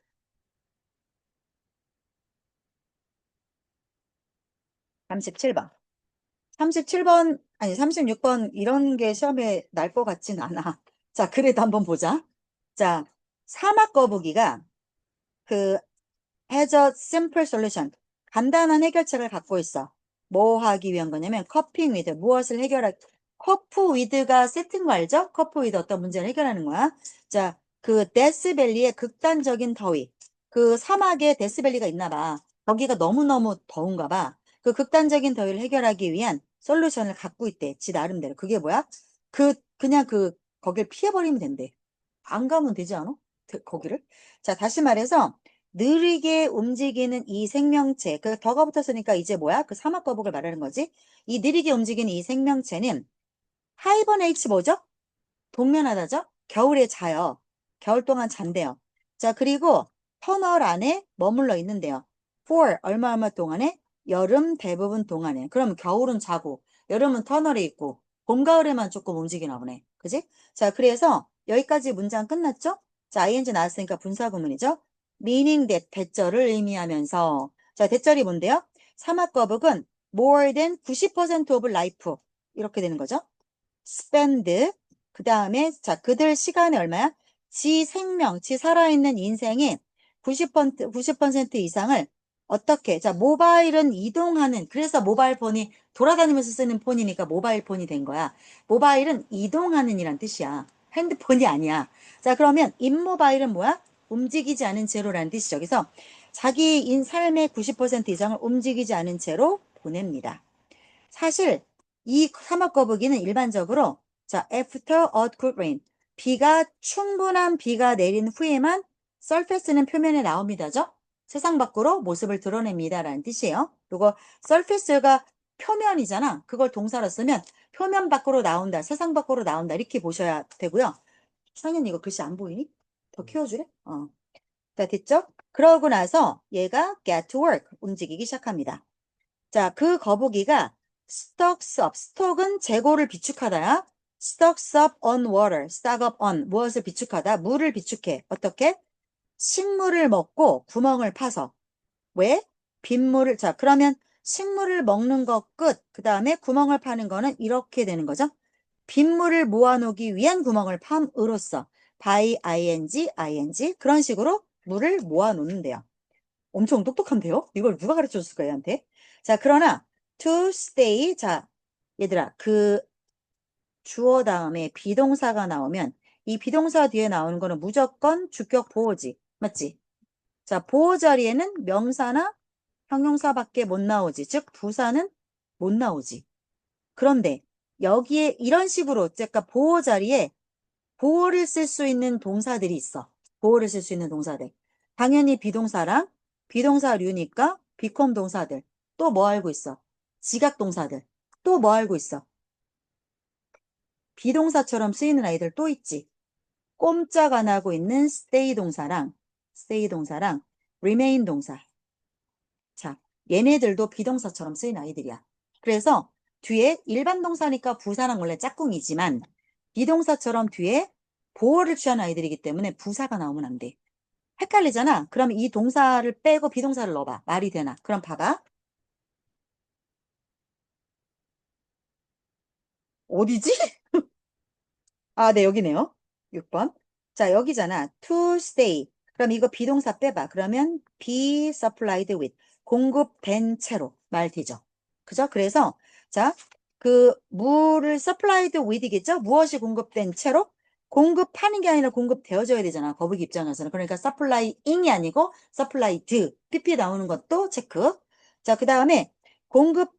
37번. 37번, 아니, 36번 이런 게 시험에 날 것 같진 않아. 자, 그래도 한번 보자. 자, 사막 거북이가 그 has a simple solution. 간단한 해결책을 갖고 있어. 뭐 하기 위한 거냐면 coping with 무엇을 해결할 cope with가 세트인 거 알죠? cope with 어떤 문제를 해결하는 거야. 자, 그 데스밸리의 극단적인 더위. 그 사막에 데스밸리가 있나 봐. 거기가 너무너무 더운가 봐. 그 극단적인 더위를 해결하기 위한 솔루션을 갖고 있대. 지 나름대로. 그게 뭐야? 그냥 거길 피해버리면 된대. 안 가면 되지 않아? 거기를? 자, 다시 말해서 느리게 움직이는 이 생명체, 그 더가 붙었으니까 이제 뭐야? 그 사막 거북을 말하는 거지. 이 느리게 움직이는 이 생명체는 하이버네이트 뭐죠? 동면하다죠? 겨울에 자요. 겨울 동안 잔대요. 자, 그리고 터널 안에 머물러 있는데요. for 얼마 동안에? 여름 대부분 동안에. 그럼 겨울은 자고, 여름은 터널에 있고, 봄, 가을에만 조금 움직이나 보네. 그지? 자, 그래서 여기까지 문장 끝났죠? 자, ing 나왔으니까 분사구문이죠? meaning that 대절을 의미하면서. 자, 대절이 뭔데요? 사막거북은 more than 90% of life. 이렇게 되는 거죠. spend. 그 다음에, 자, 그들 시간이 얼마야? 지 생명, 지 살아있는 인생의 90% 이상을 어떻게? 자, 모바일은 이동하는, 그래서 모바일 폰이 돌아다니면서 쓰는 폰이니까 모바일 폰이 된 거야. 모바일은 이동하는 이란 뜻이야. 핸드폰이 아니야. 자, 그러면 인모바일은 뭐야? 움직이지 않은 채로라는 뜻이죠. 그래서 자기 삶의 90% 이상을 움직이지 않은 채로 보냅니다. 사실 이 사막거북이는 일반적으로 자, after a good rain, 충분한 비가 내린 후에만 surface는 표면에 나옵니다죠. 세상 밖으로 모습을 드러냅니다라는 뜻이에요. 그리고 surface가 표면이잖아. 그걸 동사로 쓰면 표면 밖으로 나온다, 세상 밖으로 나온다 이렇게 보셔야 되고요. 상현이 이거 글씨 안 보이니? 더 키워주래? 자, 됐죠? 그러고 나서 얘가 get to work, 움직이기 시작합니다. 자, 그 거북이가 stocks up, 스톡은 재고를 비축하다야. stocks up on water, stock up on, 무엇을 비축하다? 물을 비축해. 어떻게? 식물을 먹고 구멍을 파서. 왜? 빗물을, 자, 그러면 식물을 먹는 거 끝. 그 다음에 구멍을 파는 거는 이렇게 되는 거죠. 빗물을 모아놓기 위한 구멍을 팜으로써 by ing 그런 식으로 물을 모아놓는데요. 엄청 똑똑한데요? 이걸 누가 가르쳐 줬을까, 얘한테? 자, 그러나 to stay. 자, 얘들아, 그 주어 다음에 비동사가 나오면 이 비동사 뒤에 나오는 거는 무조건 주격 보호지. 맞지? 자, 보호 자리에는 명사나 형용사밖에 못 나오지. 즉, 부사는 못 나오지. 그런데 여기에 이런 식으로, 그러니까 보호 자리에 보호를 쓸 수 있는 동사들이 있어. 보호를 쓸 수 있는 동사들. 당연히 비동사랑 비동사류니까 비콤 동사들. 또 뭐 알고 있어? 지각 동사들. 또 뭐 알고 있어? 비동사처럼 쓰이는 아이들 또 있지. 꼼짝 안 하고 있는 stay 동사랑 remain 동사. 자, 얘네들도 비동사처럼 쓰이는 아이들이야. 그래서 뒤에 일반 동사니까 부사랑 원래 짝꿍이지만 비동사처럼 뒤에 보호를 취하는 아이들이기 때문에 부사가 나오면 안 돼. 헷갈리잖아. 그럼 이 동사를 빼고 비동사를 넣어봐. 말이 되나? 그럼 봐봐. 어디지? 아, 네, 여기네요. 6번. 자, 여기잖아. to stay. 그럼 이거 비동사 빼봐. 그러면 be supplied with. 공급된 채로 말 되죠. 그죠? 그래서 자, 그 물을 supplied with이겠죠? 무엇이 공급된 채로? 공급하는 게 아니라 공급되어져야 되잖아. 거북이 입장에서는. 그러니까 supplying이 아니고 supplied. pp 나오는 것도 체크. 자, 그 다음에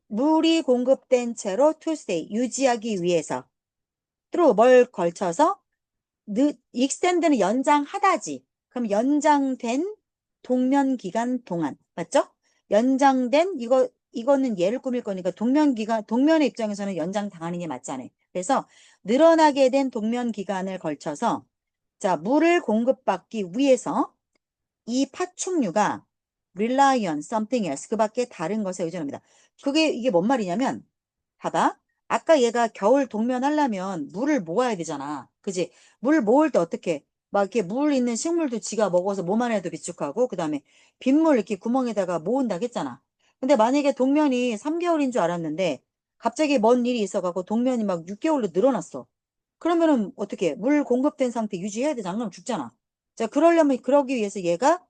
물이 공급된 채로 to stay. 유지하기 위해서. through 뭘 걸쳐서 extend는 연장하다지. 그럼 연장된 동면 기간 동안. 맞죠? 연장된 이거는 얘를 꾸밀 거니까 동면의 입장에서는 연장 당하는 게 맞잖아요. 그래서 늘어나게 된 동면 기간을 걸쳐서 자, 물을 공급받기 위해서 이 파충류가 rely on something else 그밖에 다른 것에 의존합니다. 이게 뭔 말이냐면 봐봐. 아까 얘가 겨울 동면하려면 물을 모아야 되잖아. 그지? 물 모을 때 어떻게? 막 이렇게 물 있는 식물도 지가 먹어서 몸 안에도 비축하고, 그 다음에 빗물 이렇게 구멍에다가 모은다고 했잖아. 근데 만약에 동면이 3개월인 줄 알았는데, 갑자기 뭔 일이 있어갖고 동면이 막 6개월로 늘어났어. 그러면은 어떻게? 물 공급된 상태 유지해야 되잖아. 그럼 죽잖아. 자, 그러기 위해서 얘가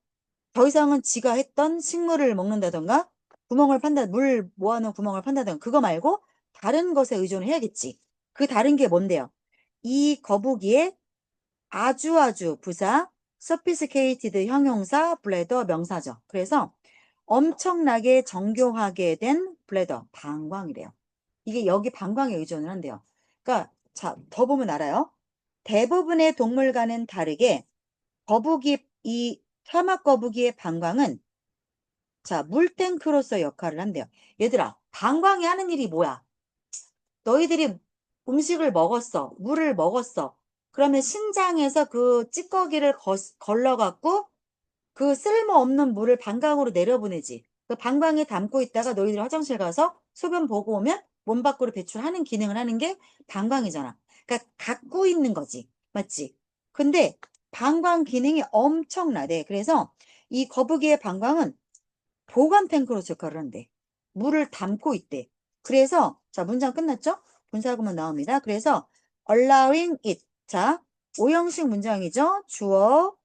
더 이상은 지가 했던 식물을 먹는다던가, 물 모아놓은 구멍을 판다던가, 그거 말고 다른 것에 의존을 해야겠지. 그 다른 게 뭔데요? 이 거북이의 아주 부사, sophisticated 형용사, 블레더 명사죠. 그래서 엄청나게 정교하게 된 블레더, 방광이래요. 이게 여기 방광에 의존을 한대요. 그러니까 자, 더 보면 알아요. 대부분의 동물과는 다르게 이 사막 거북이의 방광은 자, 물탱크로서 역할을 한대요. 얘들아, 방광이 하는 일이 뭐야? 너희들이 음식을 먹었어. 물을 먹었어. 그러면 신장에서 그 찌꺼기를 걸러갖고 그 쓸모없는 물을 방광으로 내려보내지. 그 방광에 담고 있다가 너희들이 화장실 가서 소변 보고 오면 몸 밖으로 배출하는 기능을 하는 게 방광이잖아. 그러니까 갖고 있는 거지. 맞지? 근데 방광 기능이 엄청나대. 그래서 이 거북이의 방광은 보관 탱크로 역할을 한대. 물을 담고 있대. 그래서 자, 문장 끝났죠? 분사구문 나옵니다. 그래서 allowing it. 자, 오형식 문장이죠. 주어,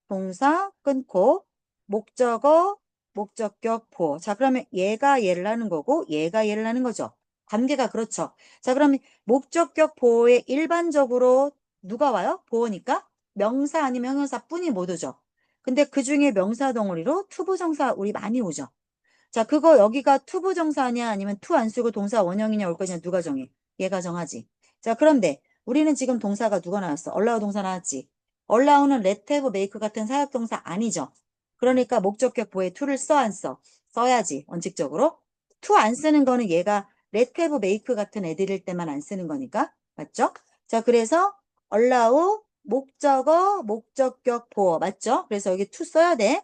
동사 끊고 목적어, 목적격 보어. 자, 그러면 얘가 얘를 하는 거고 얘가 얘를 하는 거죠. 관계가 그렇죠. 자, 그러면 목적격 보어에 일반적으로 누가 와요? 보어니까 명사 아니면 형용사 뿐이 못 오죠. 근데 그 중에 명사 덩어리로 투부정사 우리 많이 오죠. 자, 그거 여기가 투부정사냐 아니면 투 안 쓰고 동사 원형이냐 올 거냐 누가 정해? 얘가 정하지. 자, 그런데 우리는 지금 동사가 누가 나왔어? allow 동사 나왔지. allow는 let, have, make 같은 사역동사 아니죠. 그러니까 목적격 보에 to를 써 안 써? 써야지 원칙적으로. to 안 쓰는 거는 얘가 let, have, make 같은 애들일 때만 안 쓰는 거니까. 맞죠? 자, 그래서 allow 목적어, 목적격 보어 맞죠? 그래서 여기 to 써야 돼.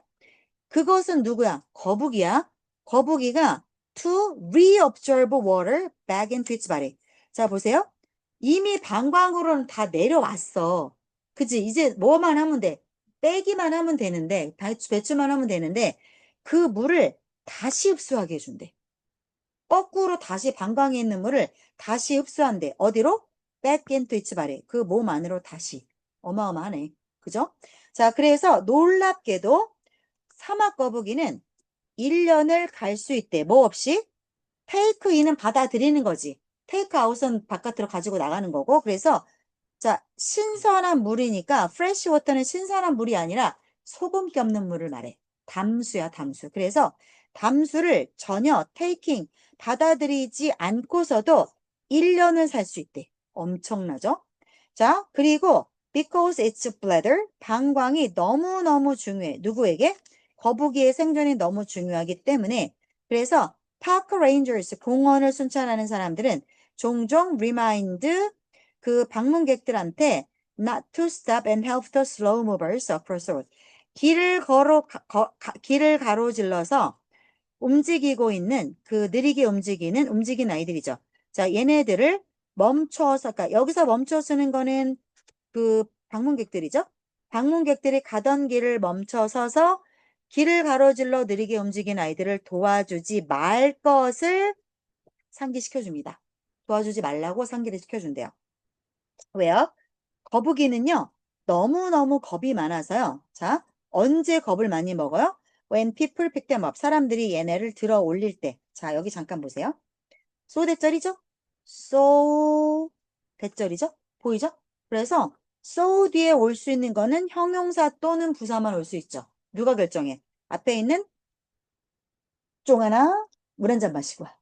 그것은 누구야? 거북이야. 거북이가 to reabsorb water back into its body. 자, 보세요. 이미 방광으로는 다 내려왔어. 그치? 이제 뭐만 하면 돼? 빼기만 하면 되는데, 배출만 하면 되는데, 그 물을 다시 흡수하게 해준대. 거꾸로 다시 방광에 있는 물을 다시 흡수한대. 어디로? back into its body. 그 몸 안으로 다시. 어마어마하네. 그죠? 자, 그래서 놀랍게도 사막 거북이는 1년을 갈 수 있대. 뭐 없이? 테이크 인은 받아들이는 거지. 테이크 아웃은 바깥으로 가지고 나가는 거고. 그래서 자, 신선한 물이니까 프레시 워터는 신선한 물이 아니라 소금기 없는 물을 말해. 담수야, 담수. 그래서 담수를 전혀 테이킹 받아들이지 않고서도 1년을 살 수 있대. 엄청나죠? 자, 그리고 because its bladder, 방광이 너무너무 중요해. 누구에게? 거북이의 생존이 너무 중요하기 때문에 그래서 파크 레인저스, 공원을 순찰하는 사람들은 종종 remind 그 방문객들한테 not to stop and help the slow movers across the road. 길을 가로질러서 움직이고 있는 그 느리게 움직인 아이들이죠. 자, 얘네들을 멈춰서, 그러니까 여기서 멈춰 쓰는 거는 그 방문객들이죠. 방문객들이 가던 길을 멈춰 서서 길을 가로질러 느리게 움직인 아이들을 도와주지 말 것을 상기시켜줍니다. 도와주지 말라고 상기를 시켜준대요. 왜요? 거북이는요, 너무너무 겁이 많아서요. 자, 언제 겁을 많이 먹어요? When people pick them up. 사람들이 얘네를 들어 올릴 때. 자, 여기 잠깐 보세요. so 대절이죠? so 대절이죠? 보이죠? 그래서 so 뒤에 올 수 있는 거는 형용사 또는 부사만 올 수 있죠. 누가 결정해? 앞에 있는 쫑하나 물 한 잔 마시고 와.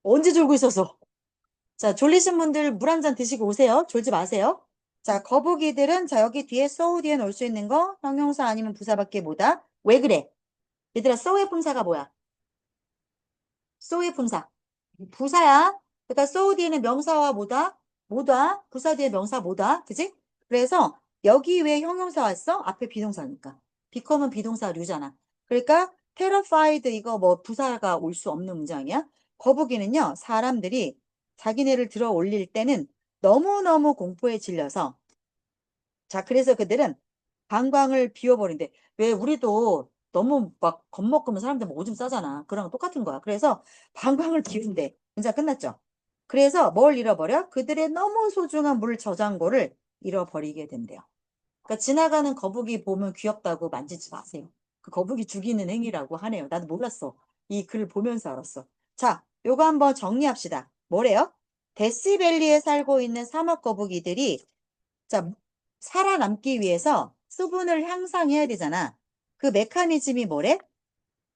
언제 졸고 있어서? 자, 졸리신 분들 물 한 잔 드시고 오세요. 졸지 마세요. 자, 거북이들은 자, 여기 뒤에 so 뒤에 놓을 수 있는 거 형용사 아니면 부사밖에 못하. 왜 그래? 얘들아, so의 분사가 뭐야? so의 분사. 부사야. 그러니까 so 뒤에는 명사와 뭐다? 부사 뒤에 명사 뭐다? 그지? 그래서 여기 왜 형용사 왔어? 앞에 비동사니까. become은 비동사류잖아. 그러니까 terrified 이거 뭐 부사가 올 수 없는 문장이야. 거북이는요, 사람들이 자기네를 들어 올릴 때는 너무너무 공포에 질려서 자, 그래서 그들은 방광을 비워버린대. 왜 우리도 너무 막 겁먹으면 사람들 뭐 오줌 싸잖아. 그런 거 똑같은 거야. 그래서 방광을 비운대. 문장 끝났죠? 그래서 뭘 잃어버려? 그들의 너무 소중한 물 저장고를 잃어버리게 된대요. 그러니까 지나가는 거북이 보면 귀엽다고 만지지 마세요. 그 거북이 죽이는 행위라고 하네요. 나도 몰랐어. 이 글 보면서 알았어. 자, 요거 한번 정리합시다. 뭐래요? 데시밸리에 살고 있는 사막 거북이들이 자, 살아남기 위해서 수분을 향상해야 되잖아. 그 메커니즘이 뭐래?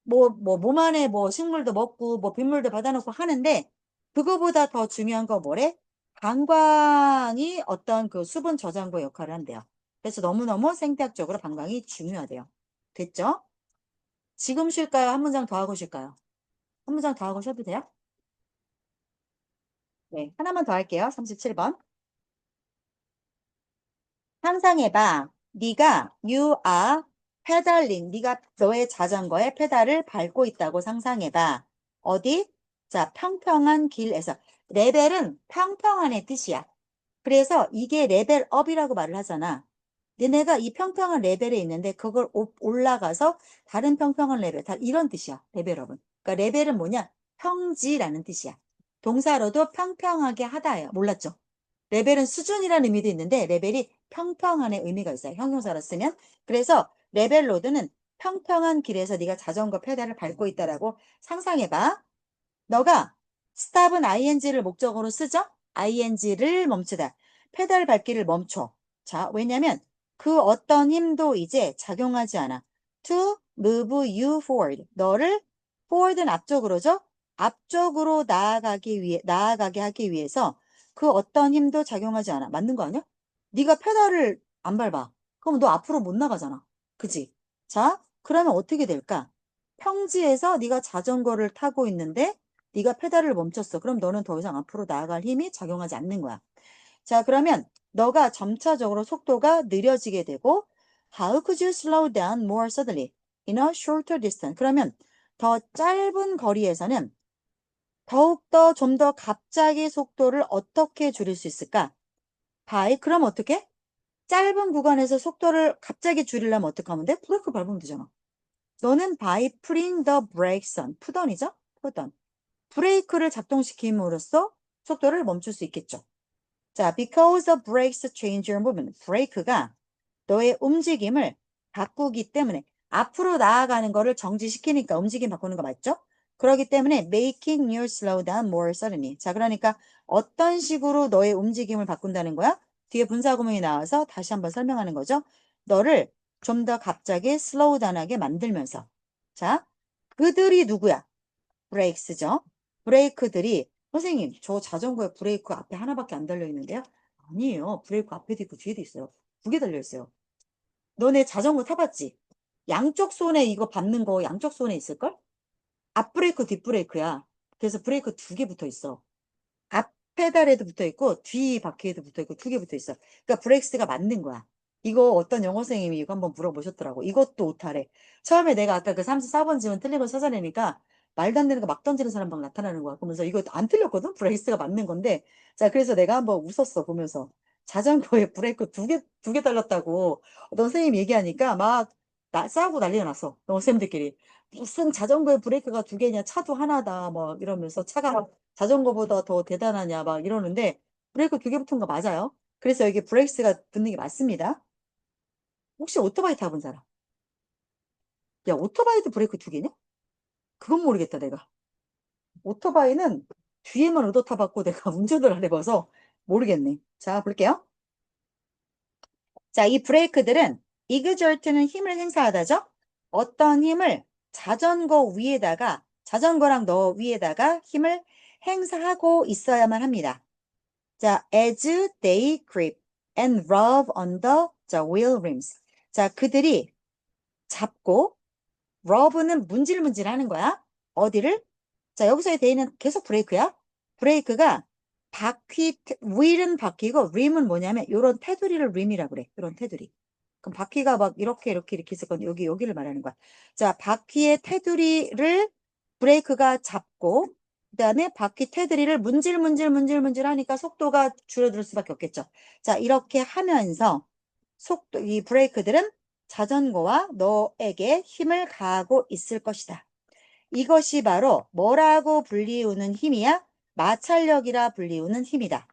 몸 안에 뭐 식물도 먹고 뭐 빗물도 받아놓고 하는데 그거보다 더 중요한 거 뭐래? 방광이 어떤 그 수분 저장고 역할을 한대요. 그래서 너무너무 생태학적으로 방광이 중요하대요. 됐죠? 지금 쉴까요? 한 문장 더 하고 쉴까요? 한 문장 더 하고 쉬어도 돼요? 네, 하나만 더 할게요. 37번. 상상해봐. 네가 you are pedaling. 네가 너의 자전거에 페달을 밟고 있다고 상상해봐. 어디? 자, 평평한 길에서. 레벨은 평평한의 뜻이야. 그래서 이게 레벨업이라고 말을 하잖아. 너네가 이 평평한 레벨에 있는데 그걸 올라가서 다른 평평한 레벨, 다 이런 뜻이야. 레벨업은. 그러니까 레벨은 뭐냐? 평지라는 뜻이야. 동사로도 평평하게 하다예요. 몰랐죠? 레벨은 수준이라는 의미도 있는데 레벨이 평평한의 의미가 있어요. 형용사로 쓰면. 그래서 레벨 로드는 평평한 길에서 네가 자전거 페달을 밟고 있다라고 상상해봐. 너가 stop은 ing를 목적어로 쓰죠? ing를 멈추다. 페달 밟기를 멈춰. 자, 왜냐면 그 어떤 힘도 이제 작용하지 않아. To move you forward. 너를 forward는 앞쪽으로죠? 앞쪽으로 나아가게 하기 위해서 그 어떤 힘도 작용하지 않아. 맞는 거 아니야? 네가 페달을 안 밟아. 그럼 너 앞으로 못 나가잖아. 그지? 자, 그러면 어떻게 될까? 평지에서 네가 자전거를 타고 있는데 네가 페달을 멈췄어. 그럼 너는 더 이상 앞으로 나아갈 힘이 작용하지 않는 거야. 자, 그러면 너가 점차적으로 속도가 느려지게 되고 How could you slow down more suddenly in a shorter distance? 그러면 더 짧은 거리에서는 더욱더 좀 더 갑자기 속도를 어떻게 줄일 수 있을까? by 그럼 어떻게? 짧은 구간에서 속도를 갑자기 줄이려면 어떻게 하면 돼? 브레이크 밟으면 되잖아. 너는 by putting the brakes on. 푸던이죠? 푸던. 브레이크를 작동시킴으로써 속도를 멈출 수 있겠죠. 자, because the brakes change your movement. 브레이크가 너의 움직임을 바꾸기 때문에 앞으로 나아가는 거를 정지시키니까 움직임 바꾸는 거 맞죠? 그렇기 때문에 making you slow down more suddenly. 자, 그러니까 어떤 식으로 너의 움직임을 바꾼다는 거야? 뒤에 분사구문이 나와서 다시 한번 설명하는 거죠. 너를 좀 더 갑자기 slow down하게 만들면서. 자, 그들이 누구야? 브레이크스죠. 브레이크들이 선생님 저 자전거에 브레이크 앞에 하나밖에 안 달려 있는데요. 아니에요. 브레이크 앞에도 있고 뒤에도 있어요. 두 개 달려 있어요. 너네 자전거 타봤지? 양쪽 손에 이거 밟는 거 양쪽 손에 있을걸? 앞 브레이크 뒷 브레이크야. 그래서 브레이크 두 개 붙어 있어. 앞 페달에도 붙어 있고 뒤 바퀴에도 붙어 있고 두 개 붙어 있어. 그러니까 브레이크스가 맞는 거야. 이거 어떤 영어 선생님이 이거 한번 물어보셨더라고. 이것도 오타래. 처음에 내가 아까 그 34번 지문 틀린 거 찾아내니까 말도 안 되는 거 막 던지는 사람 막 나타나는 거야. 그러면서 이거 안 틀렸거든? 브레이크스가 맞는 건데. 자, 그래서 내가 한번 웃었어, 보면서. 자전거에 브레이크 두 개 달렸다고. 어떤 선생님 얘기하니까 막 싸우고 난리가 났어. 선생님들끼리. 무슨 자전거에 브레이크가 두 개냐, 차도 하나다, 뭐 이러면서 차가 자전거보다 더 대단하냐 막 이러는데 브레이크 두 개 붙은 거 맞아요. 그래서 여기 브레이크가 붙는 게 맞습니다. 혹시 오토바이 타본 사람? 야, 오토바이도 브레이크 두 개냐? 그건 모르겠다, 내가. 오토바이는 뒤에만 의도 타봤고 내가 운전을 안 해봐서 모르겠네. 자, 볼게요. 자, 이 브레이크들은 exert는 힘을 행사하다죠? 어떤 힘을 자전거랑 너 위에다가 힘을 행사하고 있어야만 합니다. 자, as they grip and rub on the 자, wheel rims. 자, 그들이 잡고 rub는 문질문질 하는 거야. 어디를? 자, 여기서의 데이는 계속 브레이크야. 브레이크가 wheel은 바퀴고 rim은 뭐냐면 요런 테두리를 rim이라고 그래. 요런 테두리. 그럼 바퀴가 막 이렇게 있을 건데 여기를 말하는 거야. 자, 바퀴의 테두리를 브레이크가 잡고 그다음에 바퀴 테두리를 문질 하니까 속도가 줄어들 수밖에 없겠죠. 자, 이렇게 하면서 이 브레이크들은 자전거와 너에게 힘을 가하고 있을 것이다. 이것이 바로 뭐라고 불리우는 힘이야? 마찰력이라 불리우는 힘이다.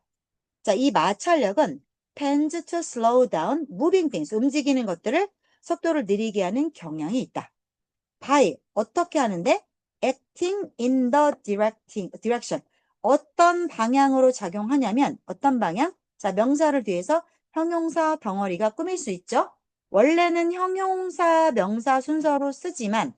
자, 이 마찰력은 tends to slow down moving things, 움직이는 것들을 속도를 느리게 하는 경향이 있다. by, 어떻게 하는데? acting in the direction. 어떤 방향으로 작용하냐면, 어떤 방향? 자, 명사를 뒤에서 형용사 덩어리가 꾸밀 수 있죠? 원래는 형용사, 명사 순서로 쓰지만,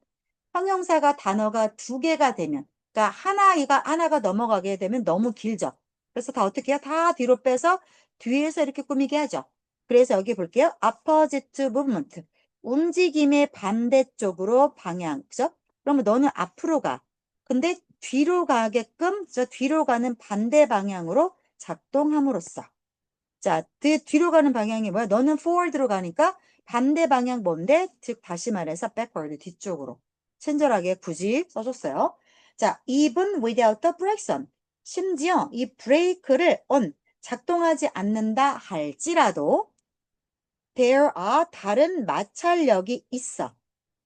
형용사가 단어가 두 개가 되면, 그러니까 하나가 넘어가게 되면 너무 길죠. 그래서 다 어떻게 해요? 다 뒤로 빼서 뒤에서 이렇게 꾸미게 하죠. 그래서 여기 볼게요. opposite movement. 움직임의 반대쪽으로 방향. 그죠? 그러면 너는 앞으로 가. 근데 뒤로 가게끔, 저 뒤로 가는 반대 방향으로 작동함으로써. 자, 뒤로 가는 방향이 뭐야? 너는 forward로 가니까 반대 방향 뭔데? 즉, 다시 말해서 backward, 뒤쪽으로. 친절하게 굳이 써줬어요. 자, even without the brakes on. 심지어 이 브레이크를 작동하지 않는다 할지라도 there are 다른 마찰력이 있어.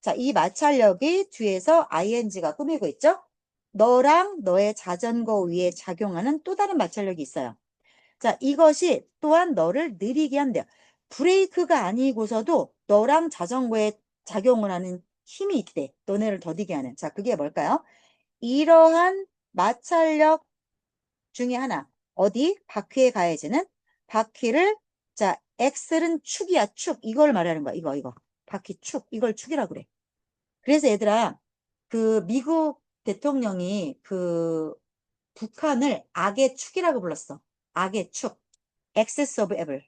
자, 이 마찰력이 뒤에서 ing가 꾸미고 있죠? 너랑 너의 자전거 위에 작용하는 또 다른 마찰력이 있어요. 자, 이것이 또한 너를 느리게 한대요. 브레이크가 아니고서도 너랑 자전거에 작용을 하는 힘이 있대. 너네를 더디게 하는. 자, 그게 뭘까요? 이러한 마찰력 중에 하나. 어디? 바퀴에 가해지는 바퀴를, 자, X는 축이야, 축. 이걸 말하는 거야. 이거. 바퀴 축. 이걸 축이라고 그래. 그래서 얘들아, 그 미국 대통령이 그 북한을 악의 축이라고 불렀어. 악의 축. Excess of evil.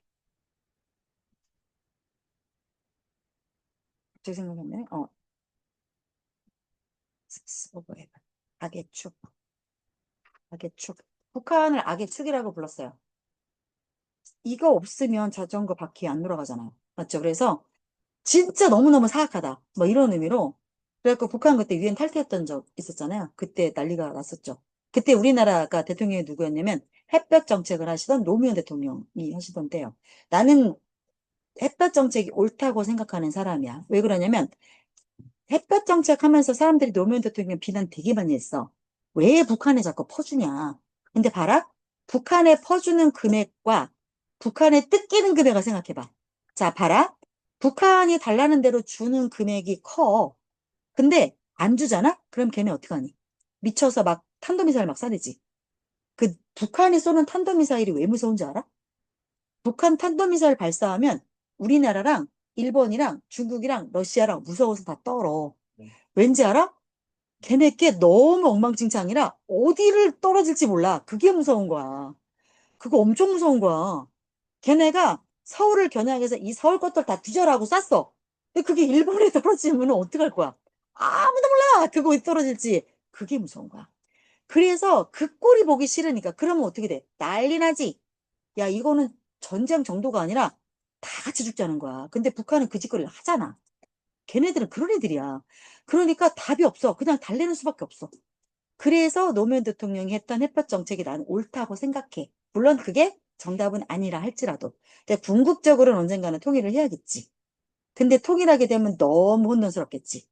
제 생각했네. Excess of evil. 악의 축. 악의 축. 북한을 악의 축이라고 불렀어요. 이거 없으면 자전거 바퀴 안 돌아가잖아요. 맞죠? 그래서 진짜 너무너무 사악하다. 뭐 이런 의미로. 그래갖고 북한 그때 유엔 탈퇴했던 적 있었잖아요. 그때 난리가 났었죠. 그때 우리나라가 대통령이 누구였냐면 햇볕 정책을 하시던 노무현 대통령이 하시던 때요. 나는 햇볕 정책이 옳다고 생각하는 사람이야. 왜 그러냐면 햇볕 정책 하면서 사람들이 노무현 대통령 비난 되게 많이 했어. 왜 북한에 자꾸 퍼주냐. 근데 봐라. 북한에 퍼주는 금액과 북한에 뜯기는 금액을 생각해봐. 자, 봐라. 북한이 달라는 대로 주는 금액이 커. 근데 안 주잖아? 그럼 걔네 어떡하니? 미쳐서 막 탄도미사일 막 쏴대지. 그 북한이 쏘는 탄도미사일이 왜 무서운지 알아? 북한 탄도미사일 발사하면 우리나라랑 일본이랑 중국이랑 러시아랑 무서워서 다 떨어. 왠지 알아? 걔네께 너무 엉망진창이라 어디를 떨어질지 몰라. 그게 무서운 거야. 그거 엄청 무서운 거야. 걔네가 서울을 겨냥해서 이 서울 것들 다 뒤져라고 쐈어. 근데 그게 일본에 떨어지면 어떡할 거야? 아무도 몰라. 그거 어디 떨어질지. 그게 무서운 거야. 그래서 그 꼴이 보기 싫으니까 그러면 어떻게 돼? 난리 나지. 야, 이거는 전쟁 정도가 아니라 다 같이 죽자는 거야. 근데 북한은 그 짓거리를 하잖아. 걔네들은 그런 애들이야. 그러니까 답이 없어. 그냥 달래는 수밖에 없어. 그래서 노무현 대통령이 했던 햇볕 정책이 나는 옳다고 생각해. 물론 그게 정답은 아니라 할지라도. 근데 궁극적으로는 언젠가는 통일을 해야겠지. 근데 통일하게 되면 너무 혼돈스럽겠지.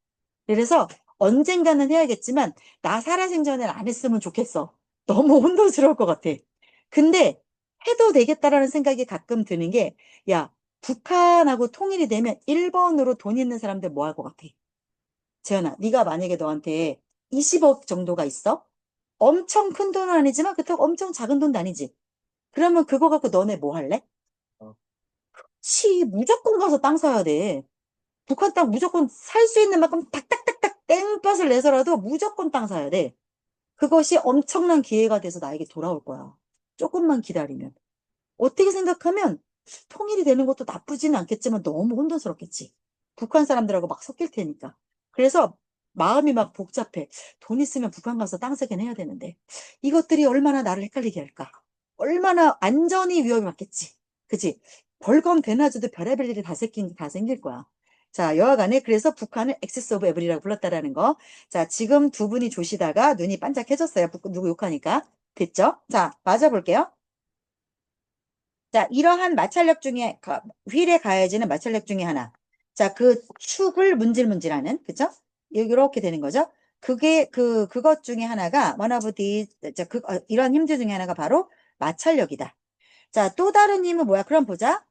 그래서 언젠가는 해야겠지만 나 살아생전에 안 했으면 좋겠어. 너무 혼돈스러울 것 같아. 근데 해도 되겠다라는 생각이 가끔 드는 게, 야, 북한하고 통일이 되면 일본으로 돈 있는 사람들 뭐 할 것 같아? 재현아, 네가 만약에 너한테 20억 정도가 있어? 엄청 큰 돈은 아니지만 그렇다고 엄청 작은 돈도 아니지. 그러면 그거 갖고 너네 뭐 할래? 어, 무조건 가서 땅 사야 돼. 북한 땅 무조건 살 수 있는 만큼 탁탁탁탁 땡볕을 내서라도 무조건 땅 사야 돼. 그것이 엄청난 기회가 돼서 나에게 돌아올 거야. 조금만 기다리면. 어떻게 생각하면 통일이 되는 것도 나쁘지는 않겠지만 너무 혼돈스럽겠지. 북한 사람들하고 막 섞일 테니까. 그래서 마음이 막 복잡해. 돈 있으면 북한 가서 땅 사긴 해야 되는데. 이것들이 얼마나 나를 헷갈리게 할까? 얼마나 안전이 위험이 많겠지. 그치? 벌건 대낮에도 별의별 일이 다 생길 거야. 자, 여하간에 그래서 북한을 엑세스 오브 에브리라고 불렀다라는 거. 자, 지금 두 분이 조시다가 눈이 반짝해졌어요. 누구 욕하니까. 됐죠? 자, 맞아볼게요. 자, 이러한 마찰력 중에, 휠에 가해지는 마찰력 중에 하나. 자, 그 축을 문질문질하는, 그죠? 이렇게 되는 거죠. 그것 중에 하나가, one of the, 자, 이런 힘들 중에 하나가 바로 마찰력이다. 자, 또 다른 힘은 뭐야? 그럼 보자.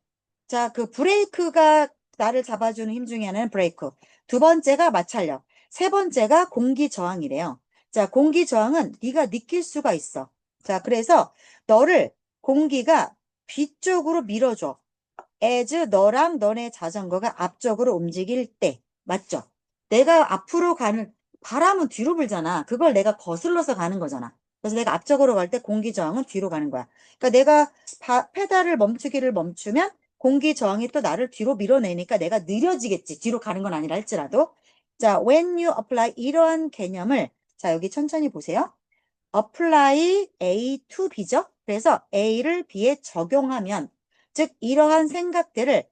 자, 그 브레이크가 나를 잡아주는 힘 중에 하나는 브레이크. 두 번째가 마찰력. 세 번째가 공기 저항이래요. 자, 공기 저항은 네가 느낄 수가 있어. 자, 그래서 너를 공기가 뒤쪽으로 밀어줘. as 너랑 너네 자전거가 앞쪽으로 움직일 때. 맞죠? 내가 앞으로 가는, 바람은 뒤로 불잖아. 그걸 내가 거슬러서 가는 거잖아. 그래서 내가 앞쪽으로 갈 때 공기 저항은 뒤로 가는 거야. 그러니까 내가 페달을 멈추기를 멈추면 공기 저항이 또 나를 뒤로 밀어내니까 내가 느려지겠지. 뒤로 가는 건 아니라 할지라도. 자, when you apply 이러한 개념을, 자, 여기 천천히 보세요. apply A to B죠. 그래서 A를 B에 적용하면, 즉 이러한 생각들을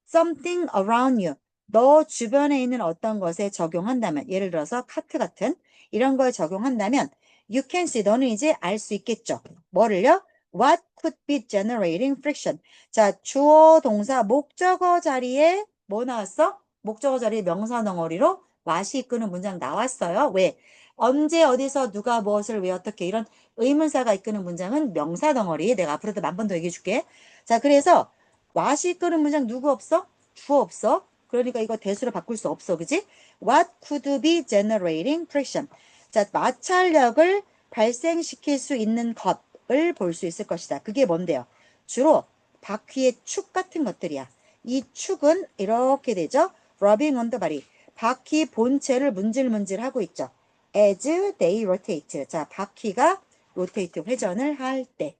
something around you, 너 주변에 있는 어떤 것에 적용한다면, 예를 들어서 카트 같은 이런 거에 적용한다면 you can see, 너는 이제 알 수 있겠죠. 뭐를요? What could be generating friction. 자, 주어, 동사, 목적어 자리에 뭐 나왔어? 목적어 자리에 명사 덩어리로 what이 이끄는 문장 나왔어요. 왜? 언제 어디서 누가 무엇을 왜 어떻게 이런 의문사가 이끄는 문장은 명사 덩어리. 내가 앞으로도 만 번 더 얘기해 줄게. 자, 그래서 what이 이끄는 문장 누구 없어? 주어 없어. 그러니까 이거 대수로 바꿀 수 없어. 그지? What could be generating friction? 자, 마찰력을 발생시킬 수 있는 것을 볼 수 있을 것이다. 그게 뭔데요? 주로 바퀴의 축 같은 것들이야. 이 축은 이렇게 되죠. rubbing on the body. 바퀴 본체를 문질문질하고 있죠. as they rotate. 자, 바퀴가 rotate 회전을 할 때.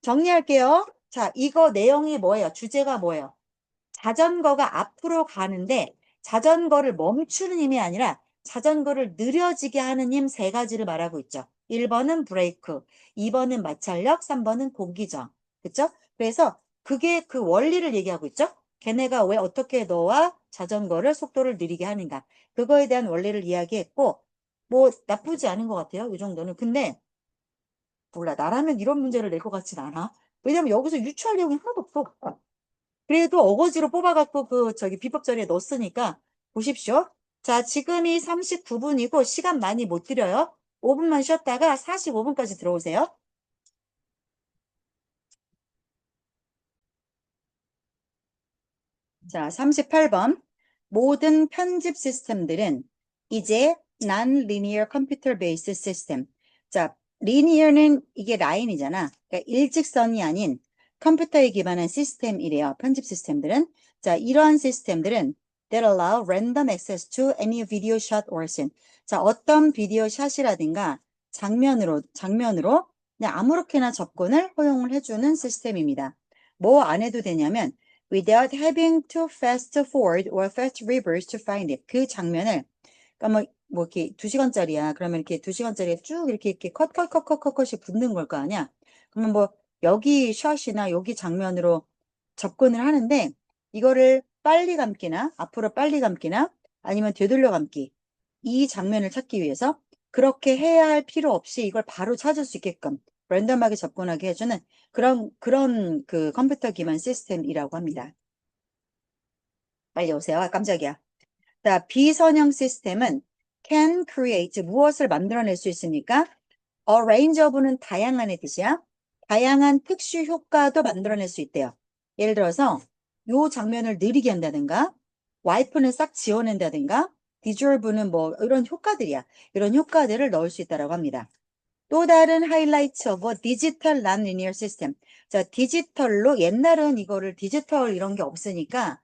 정리할게요. 자, 이거 내용이 뭐예요? 주제가 뭐예요? 자전거가 앞으로 가는데 자전거를 멈추는 힘이 아니라 자전거를 느려지게 하는 힘 세 가지를 말하고 있죠. 1번은 브레이크, 2번은 마찰력, 3번은 공기저항. 그쵸? 그래서 그게 그 원리를 얘기하고 있죠. 걔네가 왜 어떻게 너와 자전거를 속도를 느리게 하는가. 그거에 대한 원리를 이야기했고 뭐 나쁘지 않은 것 같아요. 이 정도는. 근데 몰라. 나라면 이런 문제를 낼 것 같진 않아. 왜냐면 여기서 유추할 내용이 하나도 없어. 그래도 어거지로 뽑아갖고 저기 비법 자리에 넣었으니까 보십시오. 자, 지금이 39분이고 시간 많이 못 드려요. 5분만 쉬었다가 45분까지 들어오세요. 자, 38번. 모든 편집 시스템들은 이제 non-linear computer based system. 자, linear는 이게 라인이잖아. 그러니까 일직선이 아닌 컴퓨터에 기반한 시스템이래요. 편집 시스템들은. 자, 이러한 시스템들은 that allow random access to any video shot or scene. 자, 어떤 비디오 샷이라든가 장면으로 그냥 아무렇게나 접근을 허용을 해주는 시스템입니다. 뭐 안 해도 되냐면 without having to fast forward or fast reverse to find it. 그 장면을, 그러니까 뭐 이렇게 2시간짜리야. 그러면 이렇게 2시간짜리에 쭉 이렇게 컷이 붙는 걸 거 아니야? 그러면 뭐 여기 샷이나 여기 장면으로 접근을 하는데 이거를 빨리 감기나 앞으로 빨리 감기나 아니면 되돌려 감기 이 장면을 찾기 위해서 그렇게 해야 할 필요 없이 이걸 바로 찾을 수 있게끔 랜덤하게 접근하게 해주는 그런 그 컴퓨터 기반 시스템이라고 합니다. 빨리 오세요. 아, 깜짝이야. 자, 비선형 시스템은 can create 무엇을 만들어낼 수 있습니까? A range of는 다양한의 뜻이야. 다양한 특殊효과도 만들어낼 수 있대요. 예를 들어서 요 장면을 느리게 한다든가 와이프는 싹 지워낸다든가 디졸브는 뭐 이런 효과들이야. 이런 효과들을 넣을 수 있다고 합니다. 또 다른 하이라이트 오브 디지털 non-linear 시스템. 자, 디지털로 옛날은 이거를 디지털 이런 게 없으니까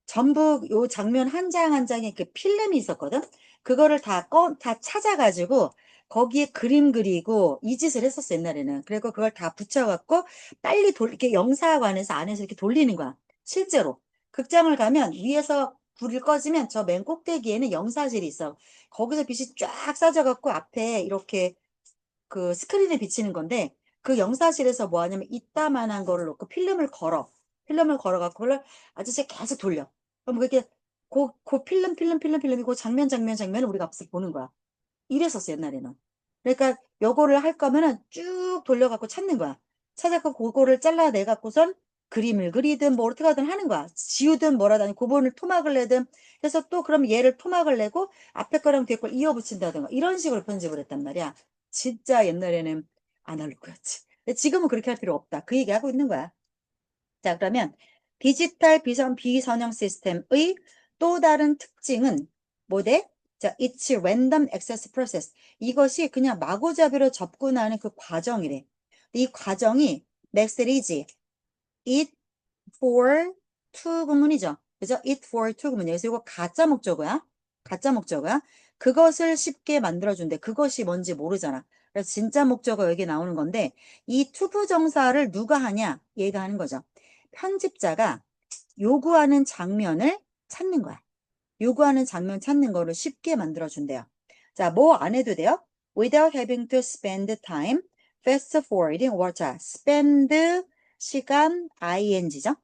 전부 요 장면 한 장 한 장에 그 필름이 있었거든. 그거를 다 찾아가지고 거기에 그림 그리고 이 짓을 했었어 옛날에는. 그리고 그걸 다 붙여갖고 빨리 이렇게 영사관에서 안에서 이렇게 돌리는 거야. 실제로 극장을 가면 위에서 불을 꺼지면 저 맨 꼭대기에는 영사실이 있어. 거기서 빛이 쫙 쏴져갖고 앞에 이렇게 그 스크린에 비치는 건데 그 영사실에서 뭐 하냐면 이따만한 거를 놓고 필름을 걸어갖고 그걸 아저씨 계속 돌려. 그럼 그게 그 필름이 그 장면을 우리가 앞서 보는 거야. 이랬었어 옛날에는. 그러니까 요거를 할 거면은 쭉 돌려갖고 찾는 거야. 찾아갖고 그거를 잘라내갖고선 그림을 그리든 뭐 어떻게 하든 하는 거야. 지우든 뭐라든 아니 구분을 토막을 내든 해서 또 그럼 얘를 토막을 내고 앞에 거랑 뒤에 걸 이어붙인다든가 이런 식으로 편집을 했단 말이야. 진짜 옛날에는 아날로그였지. 근데 지금은 그렇게 할 필요 없다. 그 얘기하고 있는 거야. 자, 그러면 디지털 비선형 시스템의 또 다른 특징은 뭐대? 자, it's random access process. 이것이 그냥 마구잡이로 접근하는 그 과정이래. 이 과정이 next is it for to 구문이죠. 그죠? it for to 구문이에요. 그래서 이거 가짜 목적어야. 가짜 목적어야. 그것을 쉽게 만들어준대. 그것이 뭔지 모르잖아. 그래서 진짜 목적어 여기 나오는 건데 이 투부정사를 누가 하냐? 얘가 하는 거죠. 편집자가 요구하는 장면을 찾는 거야. 요구하는 장면 찾는 거를 쉽게 만들어준대요. 자, 뭐 안 해도 돼요? Without having to spend time fast forwarding or 자, spend 시간 ing죠?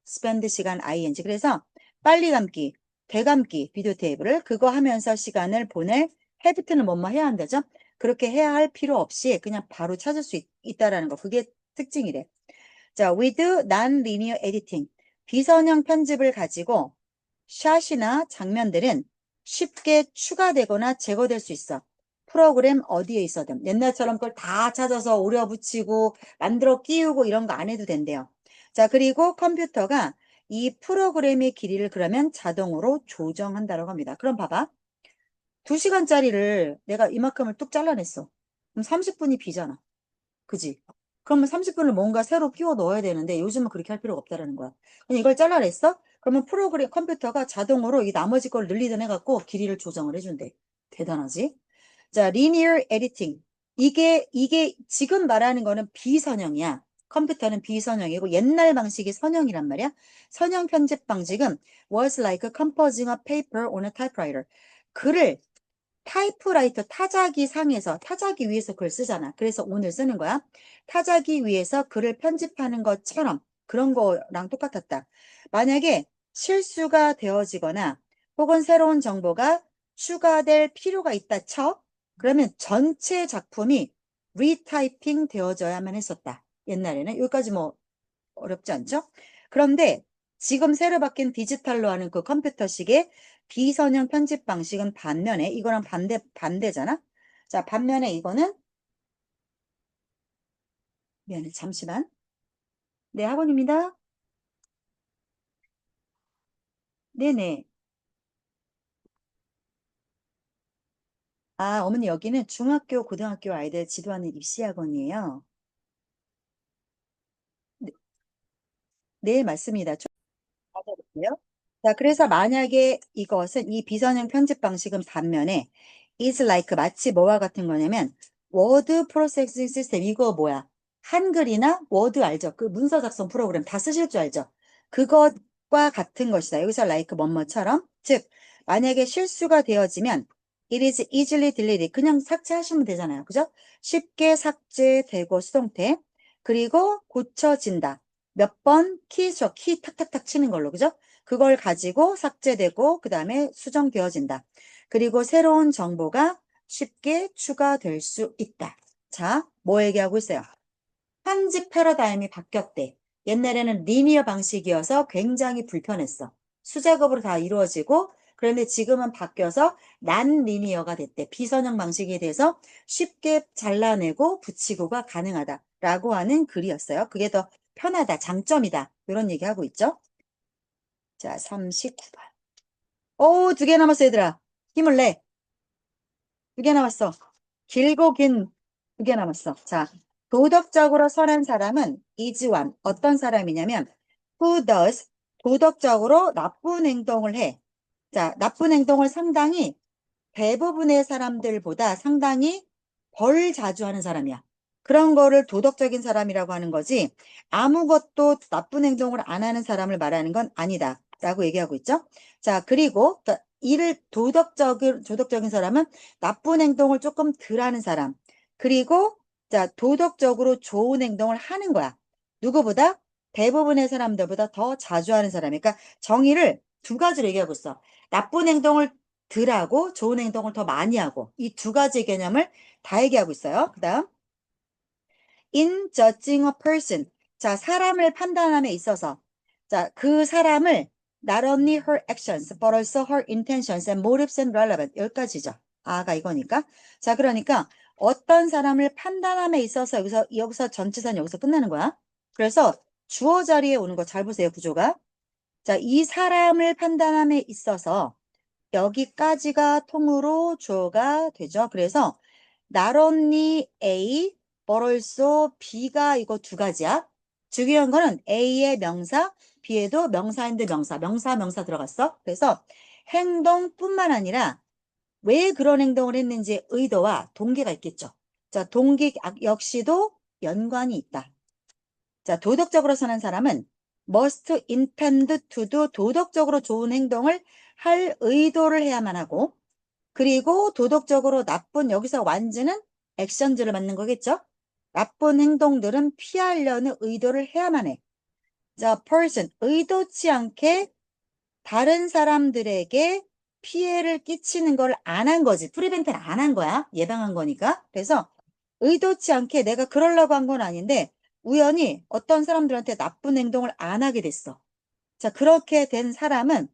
spend 시간 ing. 그래서 빨리 감기, 되감기 비디오 테이프를 그거 하면서 시간을 보낼 have는 뭐뭐 해야 한다죠? 그렇게 해야 할 필요 없이 그냥 바로 찾을 수 있다라는 거. 그게 특징이래. 자, with non-linear editing. 비선형 편집을 가지고 샷이나 장면들은 쉽게 추가되거나 제거될 수 있어. 프로그램 어디에 있어든. 옛날처럼 그걸 다 찾아서 오려 붙이고 만들어 끼우고 이런 거 안 해도 된대요. 자, 그리고 컴퓨터가 이 프로그램의 길이를 그러면 자동으로 조정한다고 합니다. 그럼 봐봐. 2시간짜리를 내가 이만큼을 뚝 잘라냈어. 그럼 30분이 비잖아. 그지? 그러면 30분을 뭔가 새로 끼워 넣어야 되는데 요즘은 그렇게 할 필요가 없다라는 거야. 그냥 이걸 잘라냈어? 그러면 프로그램 컴퓨터가 자동으로 이 나머지 걸 늘리든 해갖고 길이를 조정을 해준대. 대단하지? 자, linear editing. 이게 지금 말하는 거는 비선형이야. 컴퓨터는 비선형이고 옛날 방식이 선형이란 말이야. 선형 편집 방식은 was like composing a paper on a typewriter. 글을 타이프라이터 타자기 상에서 타자기 위에서 글 쓰잖아. 그래서 오늘 쓰는 거야. 타자기 위에서 글을 편집하는 것처럼 그런 거랑 똑같았다. 만약에 실수가 되어지거나 혹은 새로운 정보가 추가될 필요가 있다 쳐. 그러면 전체 작품이 리타이핑 되어져야만 했었다. 옛날에는 여기까지 뭐 어렵지 않죠? 그런데 지금 새로 바뀐 디지털로 하는 그 컴퓨터식의 비선형 편집 방식은 반면에 이거랑 반대잖아. 자, 반면에 이거는 미안해. 잠시만. 네, 학원입니다. 네네. 아, 어머니 여기는 중학교, 고등학교 아이들 지도하는 입시학원이에요. 네, 네, 맞습니다. 맞아볼게요. 자, 그래서 만약에 이것은 이 비선형 편집 방식은 반면에 is like 마치 뭐와 같은 거냐면 워드 프로세싱 시스템 이거 뭐야? 한글이나 워드 알죠? 그 문서 작성 프로그램 다 쓰실 줄 알죠? 그것과 같은 것이다. 여기서 like 뭐뭐처럼 즉 만약에 실수가 되어지면 it is easily deleted 그냥 삭제하시면 되잖아요. 그죠? 쉽게 삭제되고 수동태 그리고 고쳐진다. 몇 번 키 탁탁탁 치는 걸로 그죠? 그걸 가지고 삭제되고 그 다음에 수정되어진다. 그리고 새로운 정보가 쉽게 추가될 수 있다. 자, 뭐 얘기하고 있어요? 편집 패러다임이 바뀌었대. 옛날에는 리니어 방식이어서 굉장히 불편했어. 수작업으로 다 이루어지고 그런데 지금은 바뀌어서 난 리니어가 됐대. 비선형 방식에 대해서 쉽게 잘라내고 붙이고가 가능하다라고 하는 글이었어요. 그게 더 편하다, 장점이다. 이런 얘기하고 있죠. 자, 39번. 오, 2개 남았어, 얘들아. 힘을 내. 2개 남았어. 길고 긴 2개 남았어. 자, 도덕적으로 선한 사람은 이지완. 어떤 사람이냐면, who does 도덕적으로 나쁜 행동을 해. 자, 나쁜 행동을 상당히 대부분의 사람들보다 상당히 덜 자주 하는 사람이야. 그런 거를 도덕적인 사람이라고 하는 거지 아무것도 나쁜 행동을 안 하는 사람을 말하는 건 아니다. 라고 얘기하고 있죠. 자, 그리고 이를 도덕적인 사람은 나쁜 행동을 조금 덜 하는 사람. 그리고 자, 도덕적으로 좋은 행동을 하는 거야. 누구보다? 대부분의 사람들보다 더 자주 하는 사람이니까 정의를 2가지로 얘기하고 있어. 나쁜 행동을 덜 하고 좋은 행동을 더 많이 하고 이 2가지 개념을 다 얘기하고 있어요. 그 다음 in judging a person 자 사람을 판단함에 있어서 자 그 사람을 not only her actions but also her intentions and motives and relevant 여기까지죠. 아가 이거니까 자 그러니까 어떤 사람을 판단함에 있어서 여기서 전치사는 여기서 끝나는 거야. 그래서 주어 자리에 오는 거 잘 보세요 구조가 자 이 사람을 판단함에 있어서 여기까지가 통으로 주어가 되죠. 그래서 not only A, but also B가 이거 2가지야. 중요한 거는 A의 명사, B에도 명사인데 명사 들어갔어. 그래서 행동뿐만 아니라 왜 그런 행동을 했는지 의도와 동기가 있겠죠. 자, 동기 역시도 연관이 있다. 자, 도덕적으로 사는 사람은 must intend to do 도덕적으로 좋은 행동을 할 의도를 해야만 하고 그리고 도덕적으로 나쁜 여기서 완즈는 액션즈를 맞는 거겠죠? 나쁜 행동들은 피하려는 의도를 해야만 해. 자, person 의도치 않게 다른 사람들에게 피해를 끼치는 걸 안 한 거지. 프리벤트는 안 한 거야. 예방한 거니까. 그래서 의도치 않게 내가 그러려고 한 건 아닌데 우연히 어떤 사람들한테 나쁜 행동을 안 하게 됐어. 자, 그렇게 된 사람은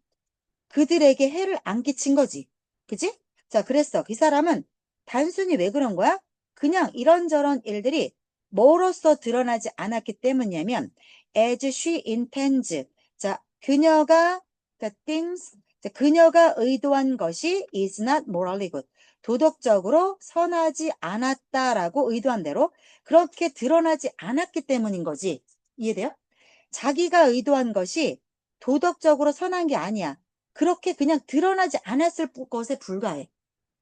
그들에게 해를 안 끼친 거지. 그지? 자, 그랬어. 그 사람은 단순히 왜 그런 거야? 그냥 이런저런 일들이 뭐로써 드러나지 않았기 때문이냐면 as she intends. 자, 그녀가 the things 자, 그녀가 의도한 것이 is not morally good. 도덕적으로 선하지 않았다라고 의도한 대로 그렇게 드러나지 않았기 때문인 거지. 이해돼요? 자기가 의도한 것이 도덕적으로 선한 게 아니야. 그렇게 그냥 드러나지 않았을 것에 불과해.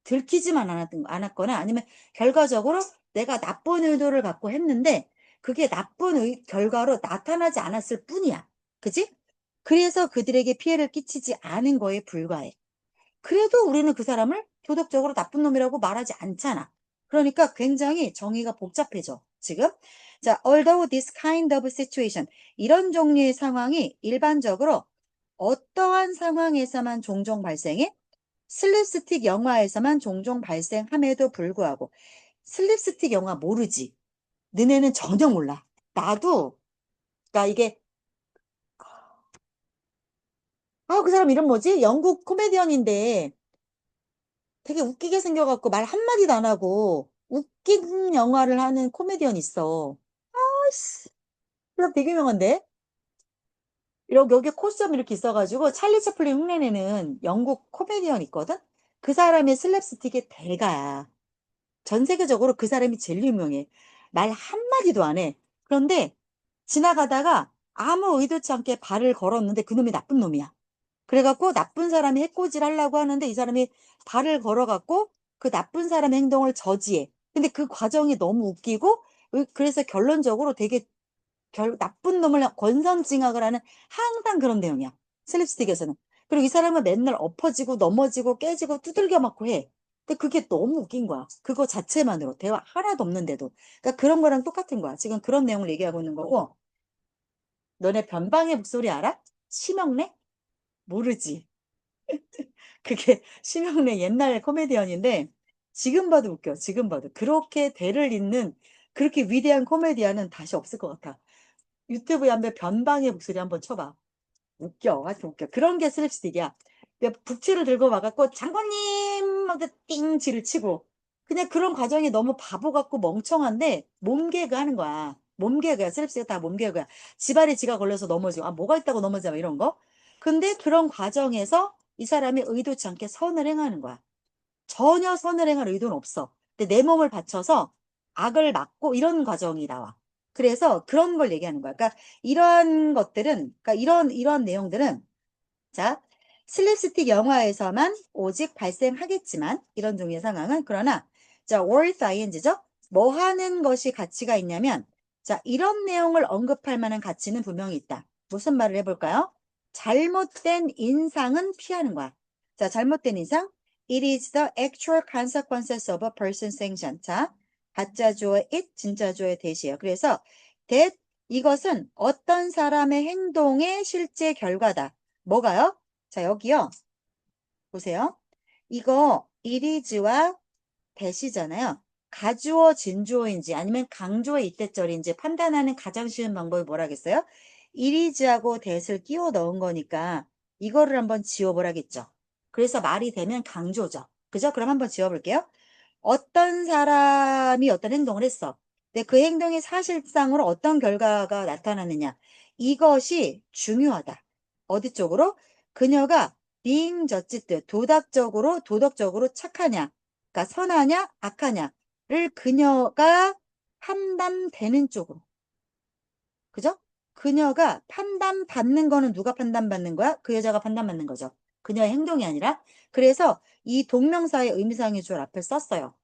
들키지만 않았거나 아니면 결과적으로 내가 나쁜 의도를 갖고 했는데 그게 나쁜 결과로 나타나지 않았을 뿐이야. 그지? 그래서 그들에게 피해를 끼치지 않은 거에 불과해. 그래도 우리는 그 사람을 도덕적으로 나쁜 놈이라고 말하지 않잖아. 그러니까 굉장히 정의가 복잡해져, 지금. 자, although this kind of situation, 이런 종류의 상황이 일반적으로 어떠한 상황에서만 종종 발생해? 슬립스틱 영화에서만 종종 발생함에도 불구하고, 슬립스틱 영화 모르지? 너네는 전혀 몰라. 나도, 그러니까 이게, 그 사람 이름 뭐지? 영국 코미디언인데, 되게 웃기게 생겨갖고 말 한마디도 안 하고 웃긴 영화를 하는 코미디언 있어. 아이씨, 그럼 되게 유명한데? 이렇게 여기 코스염 이렇게 있어가지고 찰리 채플린 흉내내는 영국 코미디언 있거든? 그 사람의 슬랩스틱의 대가야. 전 세계적으로 그 사람이 제일 유명해. 말 한마디도 안 해. 그런데 지나가다가 아무 의도치 않게 발을 걸었는데 그놈이 나쁜 놈이야. 그래갖고 나쁜 사람이 해코지를 하려고 하는데 이 사람이 발을 걸어갖고 그 나쁜 사람의 행동을 저지해. 근데 그 과정이 너무 웃기고 그래서 결론적으로 되게 나쁜 놈을 권선징악을 하는 항상 그런 내용이야. 슬립스틱에서는. 그리고 이 사람은 맨날 엎어지고 넘어지고 깨지고 두들겨 맞고 해. 근데 그게 너무 웃긴 거야. 그거 자체만으로. 대화 하나도 없는데도. 그러니까 그런 거랑 똑같은 거야. 지금 그런 내용을 얘기하고 있는 거고. 너네 변방의 목소리 알아? 심형래? 모르지. 그게 심형래 옛날 코미디언인데 지금 봐도 웃겨. 지금 봐도. 그렇게 대를 잇는 그렇게 위대한 코미디언은 다시 없을 것 같아. 유튜브에 한번 변방의 목소리 한번 쳐봐. 웃겨. 아주 웃겨. 그런 게 슬랩스틱이야. 북치를 들고 와갖고 장관님 하고 띵지를 치고 그냥 그런 과정이 너무 바보 같고 멍청한데 몸개그 하는 거야. 몸개그야. 슬랩스틱 다 몸개그야. 지발에 지가 걸려서 넘어지고 뭐가 있다고 넘어져 이런 거. 근데 그런 과정에서 이 사람이 의도치 않게 선을 행하는 거야. 전혀 선을 행할 의도는 없어. 근데 내 몸을 바쳐서 악을 막고 이런 과정이 나와. 그래서 그런 걸 얘기하는 거야. 그러니까 이러한 것들은, 그러니까 이런 내용들은, 자, 슬립스틱 영화에서만 오직 발생하겠지만, 이런 종류의 상황은, 그러나, 자, worth ing죠? 뭐 하는 것이 가치가 있냐면, 자, 이런 내용을 언급할 만한 가치는 분명히 있다. 무슨 말을 해볼까요? 잘못된 인상은 피하는 거야. 자, 잘못된 인상. It is the actual consequences of a person's action. 자, 가짜 주어의 it, 진짜 주어의 that이에요. 그래서 that, 이것은 어떤 사람의 행동의 실제 결과다. 뭐가요? 자, 여기요. 보세요. 이거 it is와 that이잖아요. 가주어, 진주어인지 아니면 강조의 이때절인지 판단하는 가장 쉬운 방법이 뭐라겠어요? it is하고 that을 끼워 넣은 거니까 이거를 한번 지워보라겠죠. 그래서 말이 되면 강조죠. 그죠? 그럼 한번 지워볼게요. 어떤 사람이 어떤 행동을 했어. 근데 그 행동이 사실상으로 어떤 결과가 나타나느냐. 이것이 중요하다. 어디 쪽으로? 그녀가 being justit, 도덕적으로 착하냐. 그러니까 선하냐, 악하냐를 그녀가 판단되는 쪽으로. 그죠? 그녀가 판단받는 거는 누가 판단받는 거야? 그 여자가 판단받는 거죠. 그녀의 행동이 아니라. 그래서 이 동명사의 의미상의 줄 앞에 썼어요.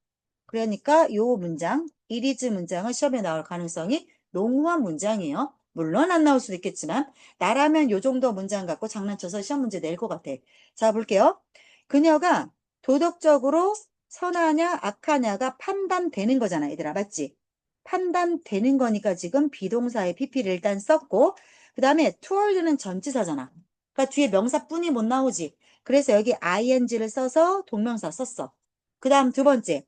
그러니까 요 문장, 이리즈 문장은 시험에 나올 가능성이 농후한 문장이에요. 물론 안 나올 수도 있겠지만 나라면 요 정도 문장 갖고 장난쳐서 시험 문제 낼 것 같아. 자, 볼게요. 그녀가 도덕적으로 선하냐 악하냐가 판단되는 거잖아, 얘들아. 맞지? 판단되는 거니까 지금 비동사의 pp를 일단 썼고 그 다음에 toward는 전치사잖아. 그러니까 뒤에 명사뿐이 못 나오지. 그래서 여기 ing를 써서 동명사 썼어. 그 다음 두 번째.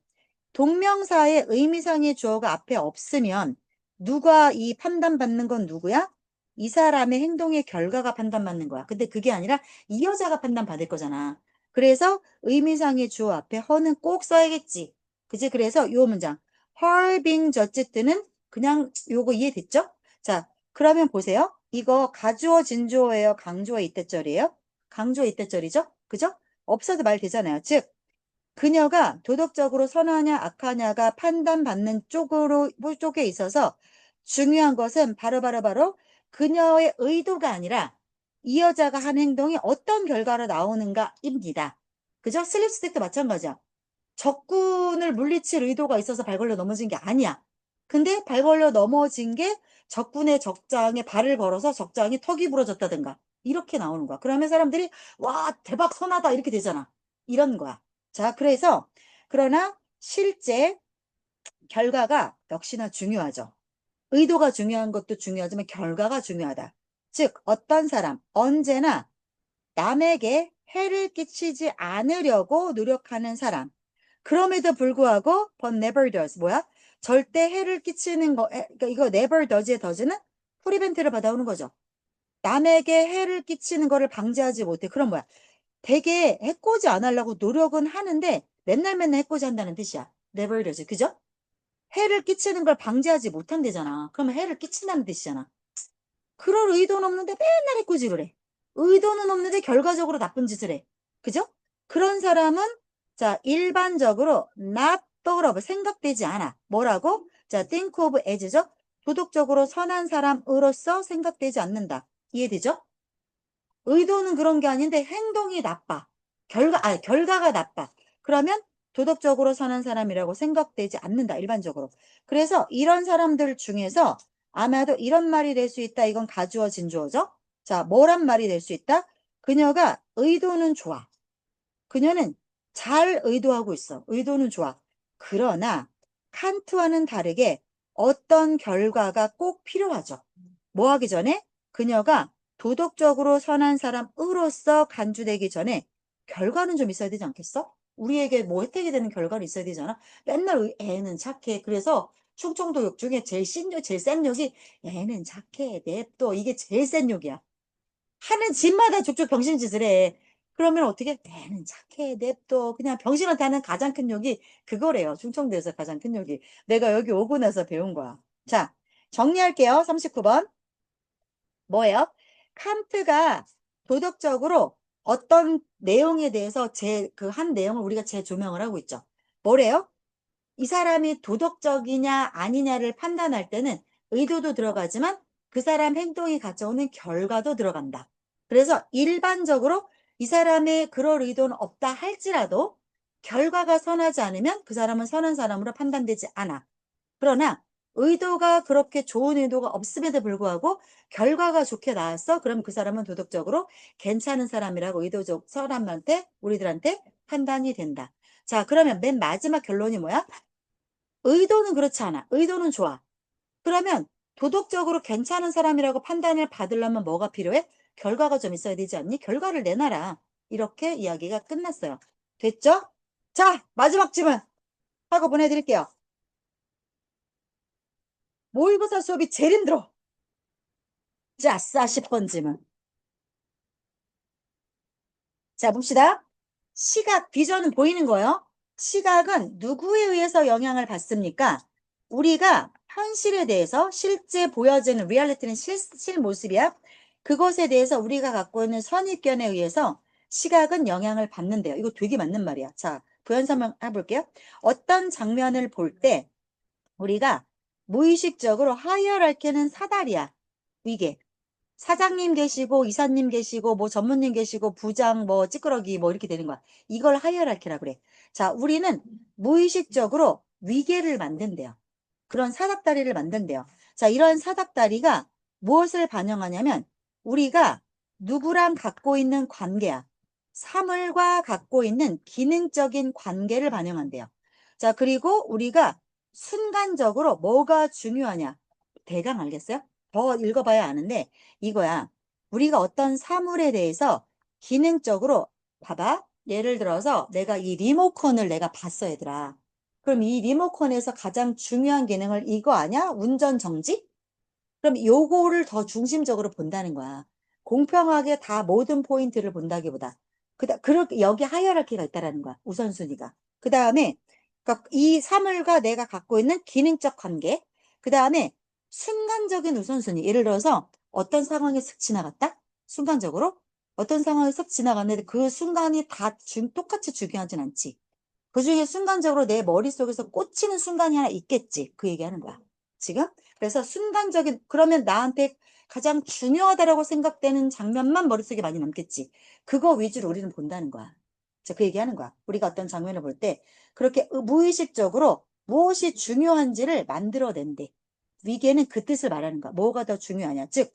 동명사의 의미상의 주어가 앞에 없으면 누가 이 판단받는 건 누구야? 이 사람의 행동의 결과가 판단받는 거야. 근데 그게 아니라 이 여자가 판단받을 거잖아. 그래서 의미상의 주어 앞에 her는 꼭 써야겠지. 그치? 그래서 요 문장. her being judged 는 그냥 요거 이해됐죠? 자, 그러면 보세요. 이거 가주어, 진주어예요? 강주어, 이때절이에요? 강주어, 이때절이죠? 그죠? 없어도 말 되잖아요. 즉, 그녀가 도덕적으로 선하냐 악하냐가 판단받는 쪽에 있어서 중요한 것은 바로 그녀의 의도가 아니라 이 여자가 한 행동이 어떤 결과로 나오는가입니다. 그죠? 슬립스틱도 마찬가지야. 적군을 물리칠 의도가 있어서 발 걸려 넘어진 게 아니야. 근데 발 걸려 넘어진 게 적군의 적장에 발을 걸어서 적장이 턱이 부러졌다든가 이렇게 나오는 거야. 그러면 사람들이 와 대박 선하다 이렇게 되잖아. 이런 거야. 자, 그래서 그러나 실제 결과가 역시나 중요하죠. 의도가 중요한 것도 중요하지만 결과가 중요하다. 즉 어떤 사람 언제나 남에게 해를 끼치지 않으려고 노력하는 사람. 그럼에도 불구하고 but never does 뭐야? 절대 해를 끼치는 거 그러니까 이거 never does의 does는 프리벤트를 받아오는 거죠. 남에게 해를 끼치는 거를 방지하지 못해. 그럼 뭐야? 되게 해코지 안 하려고 노력은 하는데 맨날 해코지 한다는 뜻이야. never does. 그죠? 해를 끼치는 걸 방지하지 못한대잖아. 그러면 해를 끼친다는 뜻이잖아. 그럴 의도는 없는데 맨날 해코지를 해. 의도는 없는데 결과적으로 나쁜 짓을 해. 그죠? 그런 사람은 자 일반적으로 not thought of 생각되지 않아. 뭐라고? 자 think of as죠. 도덕적으로 선한 사람으로서 생각되지 않는다. 이해되죠? 의도는 그런 게 아닌데 행동이 나빠. 결과가 나빠. 그러면 도덕적으로 선한 사람이라고 생각되지 않는다. 일반적으로. 그래서 이런 사람들 중에서 아마도 이런 말이 될 수 있다. 이건 가주어 진주어죠. 자, 뭐란 말이 될 수 있다? 그녀가 의도는 좋아. 그녀는 잘 의도하고 있어. 의도는 좋아. 그러나 칸트와는 다르게 어떤 결과가 꼭 필요하죠. 뭐 하기 전에 그녀가 도덕적으로 선한 사람으로서 간주되기 전에 결과는 좀 있어야 되지 않겠어? 우리에게 뭐 혜택이 되는 결과는 있어야 되잖아. 맨날 애는 착해. 그래서 충청도 욕 중에 제일 센 욕이 애는 착해. 냅둬. 이게 제일 센 욕이야. 하는 집마다 족족 병신짓을 해. 그러면 어떻게? 애는 착해, 냅둬. 그냥 병신한테 하는 가장 큰 욕이 그거래요. 충청도에서 가장 큰 욕이. 내가 여기 오고 나서 배운 거야. 자, 정리할게요. 39번. 뭐예요? 칸트가 도덕적으로 어떤 내용에 대해서 그 한 내용을 우리가 재조명을 하고 있죠. 뭐래요? 이 사람이 도덕적이냐 아니냐를 판단할 때는 의도도 들어가지만 그 사람 행동이 가져오는 결과도 들어간다. 그래서 일반적으로 이 사람의 그럴 의도는 없다 할지라도 결과가 선하지 않으면 그 사람은 선한 사람으로 판단되지 않아. 그러나 의도가 그렇게 좋은 의도가 없음에도 불구하고 결과가 좋게 나왔어. 그럼 그 사람은 도덕적으로 괜찮은 사람이라고 의도적 사람한테 우리들한테 판단이 된다. 자, 그러면 맨 마지막 결론이 뭐야? 의도는 그렇지 않아. 의도는 좋아. 그러면 도덕적으로 괜찮은 사람이라고 판단을 받으려면 뭐가 필요해? 결과가 좀 있어야 되지 않니? 결과를 내놔라. 이렇게 이야기가 끝났어요. 됐죠? 자, 마지막 질문 하고 보내드릴게요. 모의고사 수업이 제일 힘들어. 자, 40번 질문. 자, 봅시다. 시각, 비전은 보이는 거예요. 시각은 누구에 의해서 영향을 받습니까? 우리가 현실에 대해서 실제 보여지는 리얼리티는 실모습이야. 그것에 대해서 우리가 갖고 있는 선입견에 의해서 시각은 영향을 받는데요. 이거 되게 맞는 말이야. 자, 부연 설명 해볼게요. 어떤 장면을 볼 때 우리가 무의식적으로 하이어랄키는 사다리야. 위계. 사장님 계시고 이사님 계시고 뭐 전무님 계시고 부장 뭐 찌끄러기 뭐 이렇게 되는 거야. 이걸 하이어라키라 그래. 자, 우리는 무의식적으로 위계를 만든대요. 그런 사닥다리를 만든대요. 자, 이런 사닥다리가 무엇을 반영하냐면 우리가 누구랑 갖고 있는 관계야. 사물과 갖고 있는 기능적인 관계를 반영한대요. 자, 그리고 우리가 순간적으로 뭐가 중요하냐. 대강 알겠어요? 더 읽어봐야 아는데 이거야. 우리가 어떤 사물에 대해서 기능적으로 봐봐. 예를 들어서 내가 이 리모컨을 내가 봤어, 얘들아. 그럼 이 리모컨에서 가장 중요한 기능을 이거 아냐? 운전 정지? 그럼 요거를 더 중심적으로 본다는 거야. 공평하게 다 모든 포인트를 본다기보다. 그렇게 여기 하이어라키가 있다라는 거야. 우선순위가. 그 다음에 그러니까 이 사물과 내가 갖고 있는 기능적 관계. 그 다음에 순간적인 우선순위. 예를 들어서 어떤 상황에 슥 지나갔다? 순간적으로 어떤 상황에 슥 지나갔는데 그 순간이 다 똑같이 중요하진 않지. 그 중에 순간적으로 내 머릿속에서 꽂히는 순간이 하나 있겠지. 그 얘기하는 거야. 지금? 그래서 순간적인, 그러면 나한테 가장 중요하다라고 생각되는 장면만 머릿속에 많이 남겠지. 그거 위주로 우리는 본다는 거야. 자, 그 얘기하는 거야. 우리가 어떤 장면을 볼 때 그렇게 무의식적으로 무엇이 중요한지를 만들어낸대. 위계는 그 뜻을 말하는 거야. 뭐가 더 중요하냐. 즉,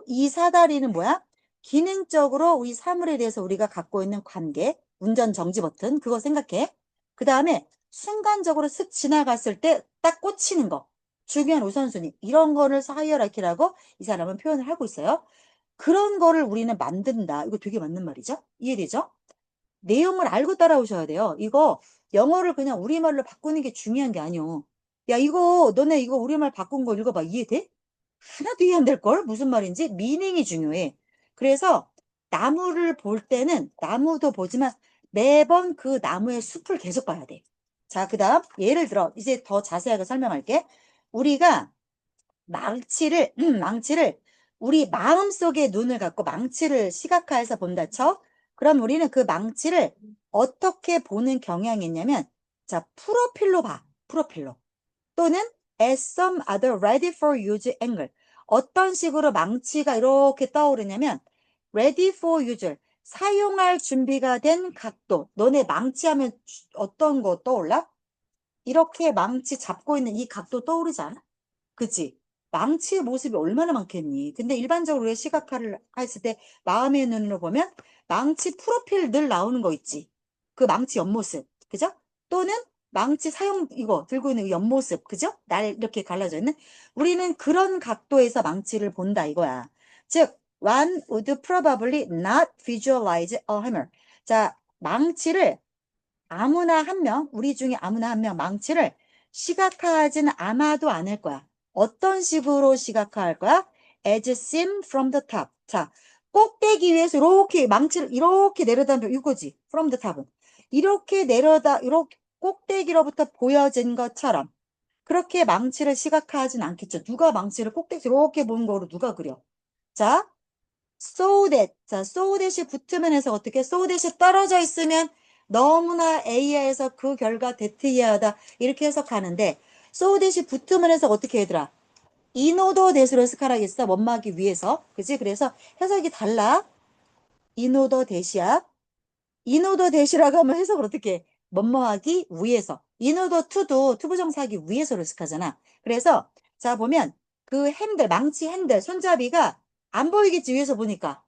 이 사다리는 뭐야? 기능적으로 우리 사물에 대해서 우리가 갖고 있는 관계, 운전 정지 버튼, 그거 생각해. 그 다음에 순간적으로 슥 지나갔을 때 딱 꽂히는 거. 중요한 우선순위. 이런 거를 하이어라키라고 이 사람은 표현을 하고 있어요. 그런 거를 우리는 만든다. 이거 되게 맞는 말이죠? 이해되죠? 내용을 알고 따라오셔야 돼요. 이거 영어를 그냥 우리말로 바꾸는 게 중요한 게 아니오. 야, 너네 이거 우리말 바꾼 거 읽어봐. 이해돼? 하나도 이해 안 될걸? 무슨 말인지? 미닝이 중요해. 그래서 나무를 볼 때는 나무도 보지만 매번 그 나무의 숲을 계속 봐야 돼. 자, 그 다음 예를 들어 이제 더 자세하게 설명할게. 우리가 망치를 우리 마음속에 눈을 갖고 망치를 시각화해서 본다 쳐. 그럼 우리는 그 망치를 어떻게 보는 경향이 있냐면 자, 프로필로 봐. 프로필로. 또는 as some other ready for use angle. 어떤 식으로 망치가 이렇게 떠오르냐면 ready for use. 사용할 준비가 된 각도. 너네 망치하면 어떤 거 떠올라? 이렇게 망치 잡고 있는 이 각도 떠오르지 않아? 그치? 망치의 모습이 얼마나 많겠니? 근데 일반적으로 우리가 시각화를 했을 때 마음의 눈으로 보면 망치 프로필 늘 나오는 거 있지. 그 망치 옆모습. 그죠? 또는 망치 사용 이거 들고 있는 이 옆모습. 그죠? 날 이렇게 갈라져 있는. 우리는 그런 각도에서 망치를 본다 이거야. 즉, one would probably not visualize a hammer. 자, 망치를 아무나 한 명, 우리 중에 아무나 한 명 망치를 시각화하지는 아마도 않을 거야. 어떤 식으로 시각화할 거야? As seen from the top. 자, 꼭대기 위에서 이렇게 망치를 이렇게 내려다보면 이거지. From the top은. 이렇게 이렇게 꼭대기로부터 보여진 것처럼 그렇게 망치를 시각화하진 않겠죠. 누가 망치를 꼭대기 이렇게 보는 거로 누가 그려? 자, so that. 자, so that이 붙으면 해서 어떻게? so that이 떨어져 있으면 너무나 A야에서 그 결과 that이하다. 이렇게 해석하는데, so that이 붙으면 해석 어떻게 얘들아? 인오더 that으로 해석하라겠어. 원막이 위에서. 그지? 그래서 해석이 달라. 인오더 that이야. 인오더 that이라고 하면 해석을 어떻게 해? 뭐뭐하기 위에서. 인오더 투도 투부정사하기 위해서로 해석하잖아. 그래서, 자, 보면 그 핸들, 망치 핸들, 손잡이가 안 보이겠지, 위에서 보니까.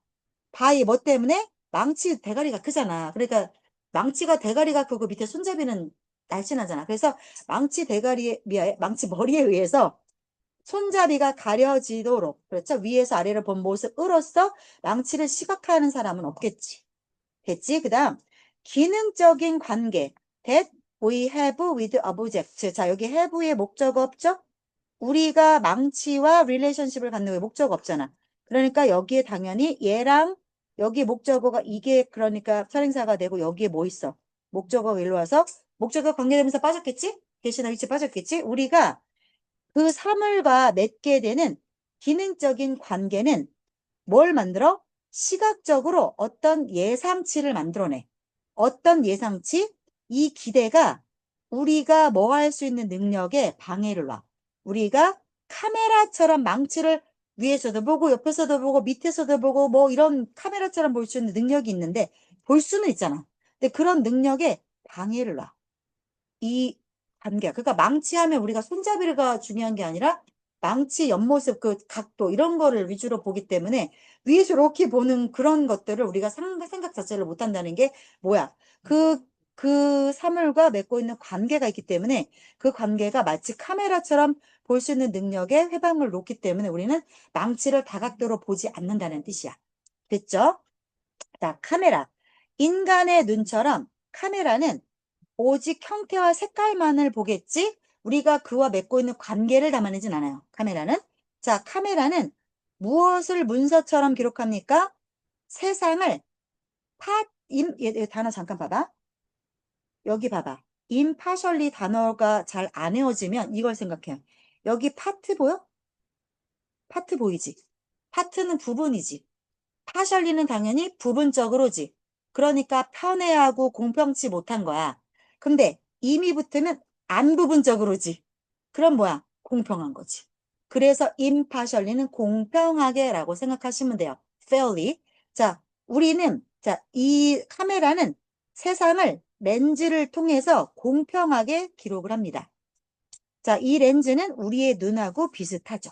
바위 뭐 때문에? 망치 대가리가 크잖아. 그러니까 망치가 대가리가 크고 밑에 손잡이는 날씬하잖아. 그래서 망치 머리에 의해서 손잡이가 가려지도록, 그렇죠? 위에서 아래를 본 모습으로써 망치를 시각화하는 사람은 없겠지. 됐지? 그 다음, 기능적인 관계. That we have with object. 자, 여기 have의 목적어 없죠? 우리가 망치와 릴레이션십을 갖는 왜 목적어 없잖아. 그러니까 여기에 당연히 얘랑 여기 목적어가 이게 그러니까 선행사가 되고 여기에 뭐 있어? 목적어가 일로 와서 목적어 관계되면서 빠졌겠지? 대신에 위치 빠졌겠지? 우리가 그 사물과 맺게 되는 기능적인 관계는 뭘 만들어? 시각적으로 어떤 예상치를 만들어내. 어떤 예상치? 이 기대가 우리가 뭐 할 수 있는 능력에 방해를 놔. 우리가 카메라처럼 망치를 위에서도 보고 옆에서도 보고 밑에서도 보고 뭐 이런 카메라처럼 볼 수 있는 능력이 있는데 볼 수는 있잖아. 근데 그런 능력에 방해를 놔. 이 관계야. 그러니까 망치하면 우리가 손잡이가 중요한 게 아니라 망치 옆모습 그 각도 이런 거를 위주로 보기 때문에 위에서 이렇게 보는 그런 것들을 우리가 생각 자체를 못 한다는 게 뭐야? 그 사물과 맺고 있는 관계가 있기 때문에 그 관계가 마치 카메라처럼 볼 수 있는 능력에 해방을 놓기 때문에 우리는 망치를 다각도로 보지 않는다는 뜻이야. 됐죠? 자, 카메라. 인간의 눈처럼 카메라는 오직 형태와 색깔만을 보겠지 우리가 그와 맺고 있는 관계를 담아내진 않아요. 카메라는. 자, 카메라는 무엇을 문서처럼 기록합니까? 세상을 얘 단어 잠깐 봐봐. 여기 봐봐. impartially 단어가 잘 안 외워지면 이걸 생각해. 여기 파트 보여? 파트 보이지? 파트는 부분이지. 파셜리는 당연히 부분적으로지. 그러니까 편애하고 공평치 못한 거야. 근데 이미 붙으면 안 부분적으로지. 그럼 뭐야? 공평한 거지. 그래서 impartially는 공평하게라고 생각하시면 돼요. fairly. 자, 이 카메라는 세상을 렌즈를 통해서 공평하게 기록을 합니다. 자, 이 렌즈는 우리의 눈하고 비슷하죠.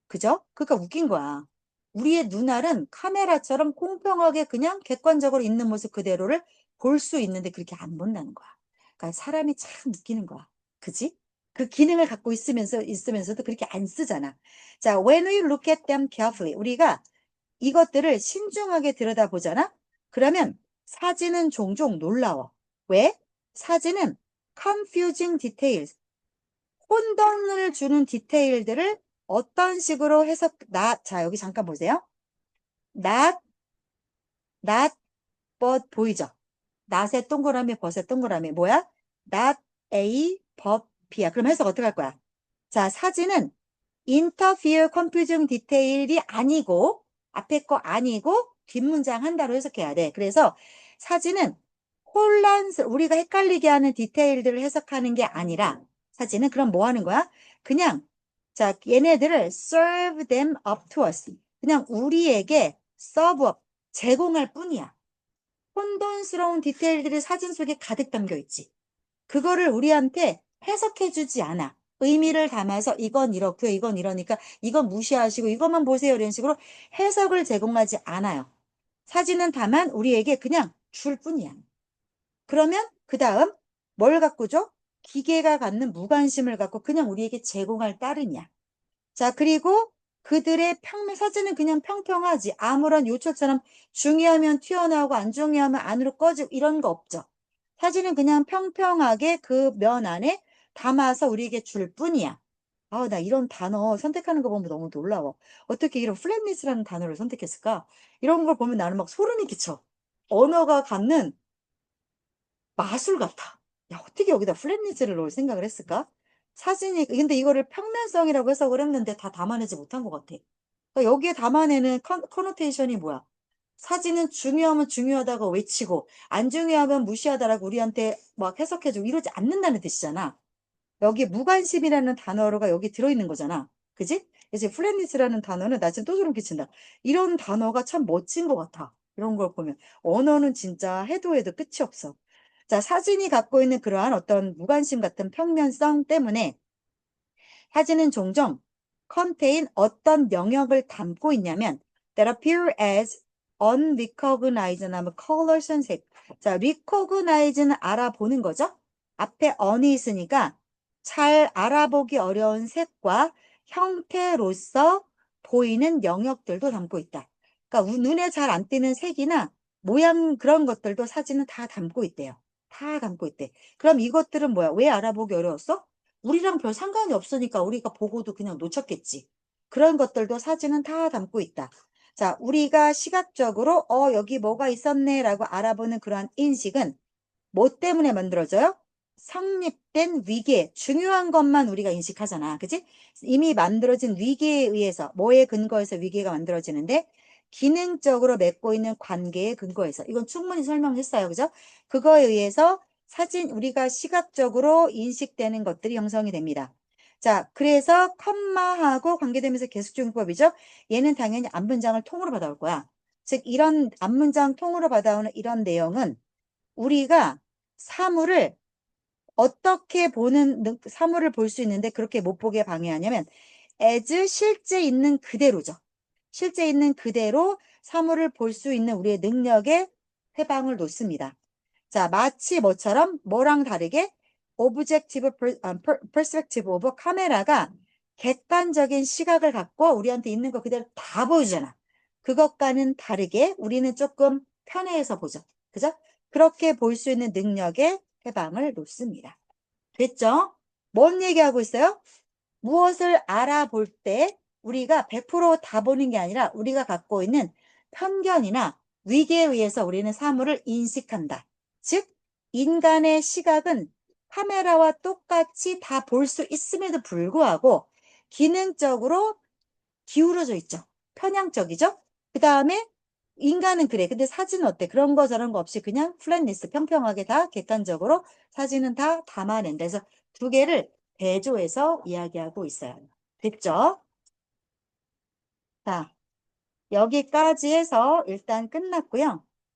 그죠? 그러니까 웃긴 거야. 우리의 눈알은 카메라처럼 공평하게 그냥 객관적으로 있는 모습 그대로를 볼 수 있는데 그렇게 안 본다는 거야. 그러니까 사람이 참 웃기는 거야. 그지? 그 기능을 갖고 있으면서도 그렇게 안 쓰잖아. 자, when we look at them carefully. 우리가 이것들을 신중하게 들여다보잖아? 그러면 사진은 종종 놀라워. 왜? 사진은 confusing details. 혼돈을 주는 디테일들을 어떤 식으로 자, 여기 잠깐 보세요. not, not, but 보이죠? not의 동그라미, but의 동그라미. 뭐야? not a, but b야. 그럼 해석 어떻게 할 거야? 자, 사진은 interfere confusing detail이 아니고, 앞에 거 아니고, 뒷문장 한다로 해석해야 돼. 그래서 사진은 우리가 헷갈리게 하는 디테일들을 해석하는 게 아니라, 사진은 그럼 뭐 하는 거야? 그냥, 자, 얘네들을 serve them up to us. 그냥 우리에게 serve up, 제공할 뿐이야. 혼돈스러운 디테일들이 사진 속에 가득 담겨 있지. 그거를 우리한테 해석해 주지 않아. 의미를 담아서 이건 이렇고요, 이건 이러니까 이건 무시하시고 이것만 보세요 이런 식으로 해석을 제공하지 않아요. 사진은 다만 우리에게 그냥 줄 뿐이야. 그러면 그 다음 뭘 갖고 줘? 기계가 갖는 무관심을 갖고 그냥 우리에게 제공할 따름이야. 자, 그리고 그들의 사진은 그냥 평평하지. 아무런 요철처럼 중요하면 튀어나오고 안 중요하면 안으로 꺼지고 이런 거 없죠. 사진은 그냥 평평하게 그 면 안에 담아서 우리에게 줄 뿐이야. 아, 나 이런 단어 선택하는 거 보면 너무 놀라워. 어떻게 이런 플랫니스라는 단어를 선택했을까? 이런 걸 보면 나는 막 소름이 끼쳐. 언어가 갖는 마술 같아. 야, 어떻게 여기다 플랫니스를 넣을 생각을 했을까? 근데 이거를 평면성이라고 해석을 했는데 다 담아내지 못한 것 같아. 그러니까 여기에 담아내는 커노테이션이 뭐야? 사진은 중요하면 중요하다고 외치고, 안 중요하면 무시하다라고 우리한테 막 해석해주고 이러지 않는다는 뜻이잖아. 여기 무관심이라는 단어가 여기 들어있는 거잖아. 그지? 그래서 플랫니스라는 단어는 나 지금 또 소름 끼친다. 이런 단어가 참 멋진 것 같아. 이런 걸 보면. 언어는 진짜 해도 해도 끝이 없어. 자, 사진이 갖고 있는 그러한 어떤 무관심 같은 평면성 때문에 사진은 종종 contain 어떤 영역을 담고 있냐면 that appear as unrecognized 하면 colors and shape. 자, recognize는 알아보는 거죠. 앞에 on이 있으니까 잘 알아보기 어려운 색과 형태로서 보이는 영역들도 담고 있다. 그러니까 눈에 잘 안 띄는 색이나 모양 그런 것들도 사진은 다 담고 있대요. 다 담고 있대. 그럼 이것들은 뭐야? 왜 알아보기 어려웠어? 우리랑 별 상관이 없으니까 우리가 보고도 그냥 놓쳤겠지. 그런 것들도 사진은 다 담고 있다. 자, 우리가 시각적으로 여기 뭐가 있었네 라고 알아보는 그러한 인식은 뭐 때문에 만들어져요? 성립된 위계, 중요한 것만 우리가 인식하잖아. 그지? 이미 만들어진 위계에 의해서, 뭐에 근거해서 위계가 만들어지는데, 기능적으로 맺고 있는 관계에 근거해서. 이건 충분히 설명했어요. 그죠? 그거에 의해서 우리가 시각적으로 인식되는 것들이 형성이 됩니다. 자, 그래서 컴마하고 관계되면서 계속적용법이죠. 얘는 당연히 앞문장을 통으로 받아올 거야. 즉, 이런 앞문장 통으로 받아오는 이런 내용은 우리가 사물을 사물을 볼 수 있는데 그렇게 못 보게 방해하냐면 as 실제 있는 그대로죠. 실제 있는 그대로 사물을 볼 수 있는 우리의 능력에 해방을 놓습니다. 자, 마치 뭐처럼 뭐랑 다르게 objective perspective of 카메라가 객관적인 시각을 갖고 우리한테 있는 거 그대로 다 보여주잖아. 그것과는 다르게 우리는 조금 편해해서 보죠. 그죠? 그렇게 볼 수 있는 능력에 해방을 놓습니다. 됐죠? 뭔 얘기하고 있어요? 무엇을 알아볼 때 우리가 100%다 보는 게 아니라 우리가 갖고 있는 편견이나 위계에 의해서 우리는 사물을 인식한다. 즉, 인간의 시각은 카메라와 똑같이 다 볼 수 있음에도 불구하고 기능적으로 기울어져 있죠. 편향적이죠. 그 다음에 인간은 그래. 근데 사진은 어때? 그런 거 저런 거 없이 그냥 플랫니스 평평하게 다 객관적으로 사진은 다 담아낸다. 그래서 두 개를 대조해서 이야기하고 있어요. 됐죠? 자, 여기까지 해서 일단 끝났고요.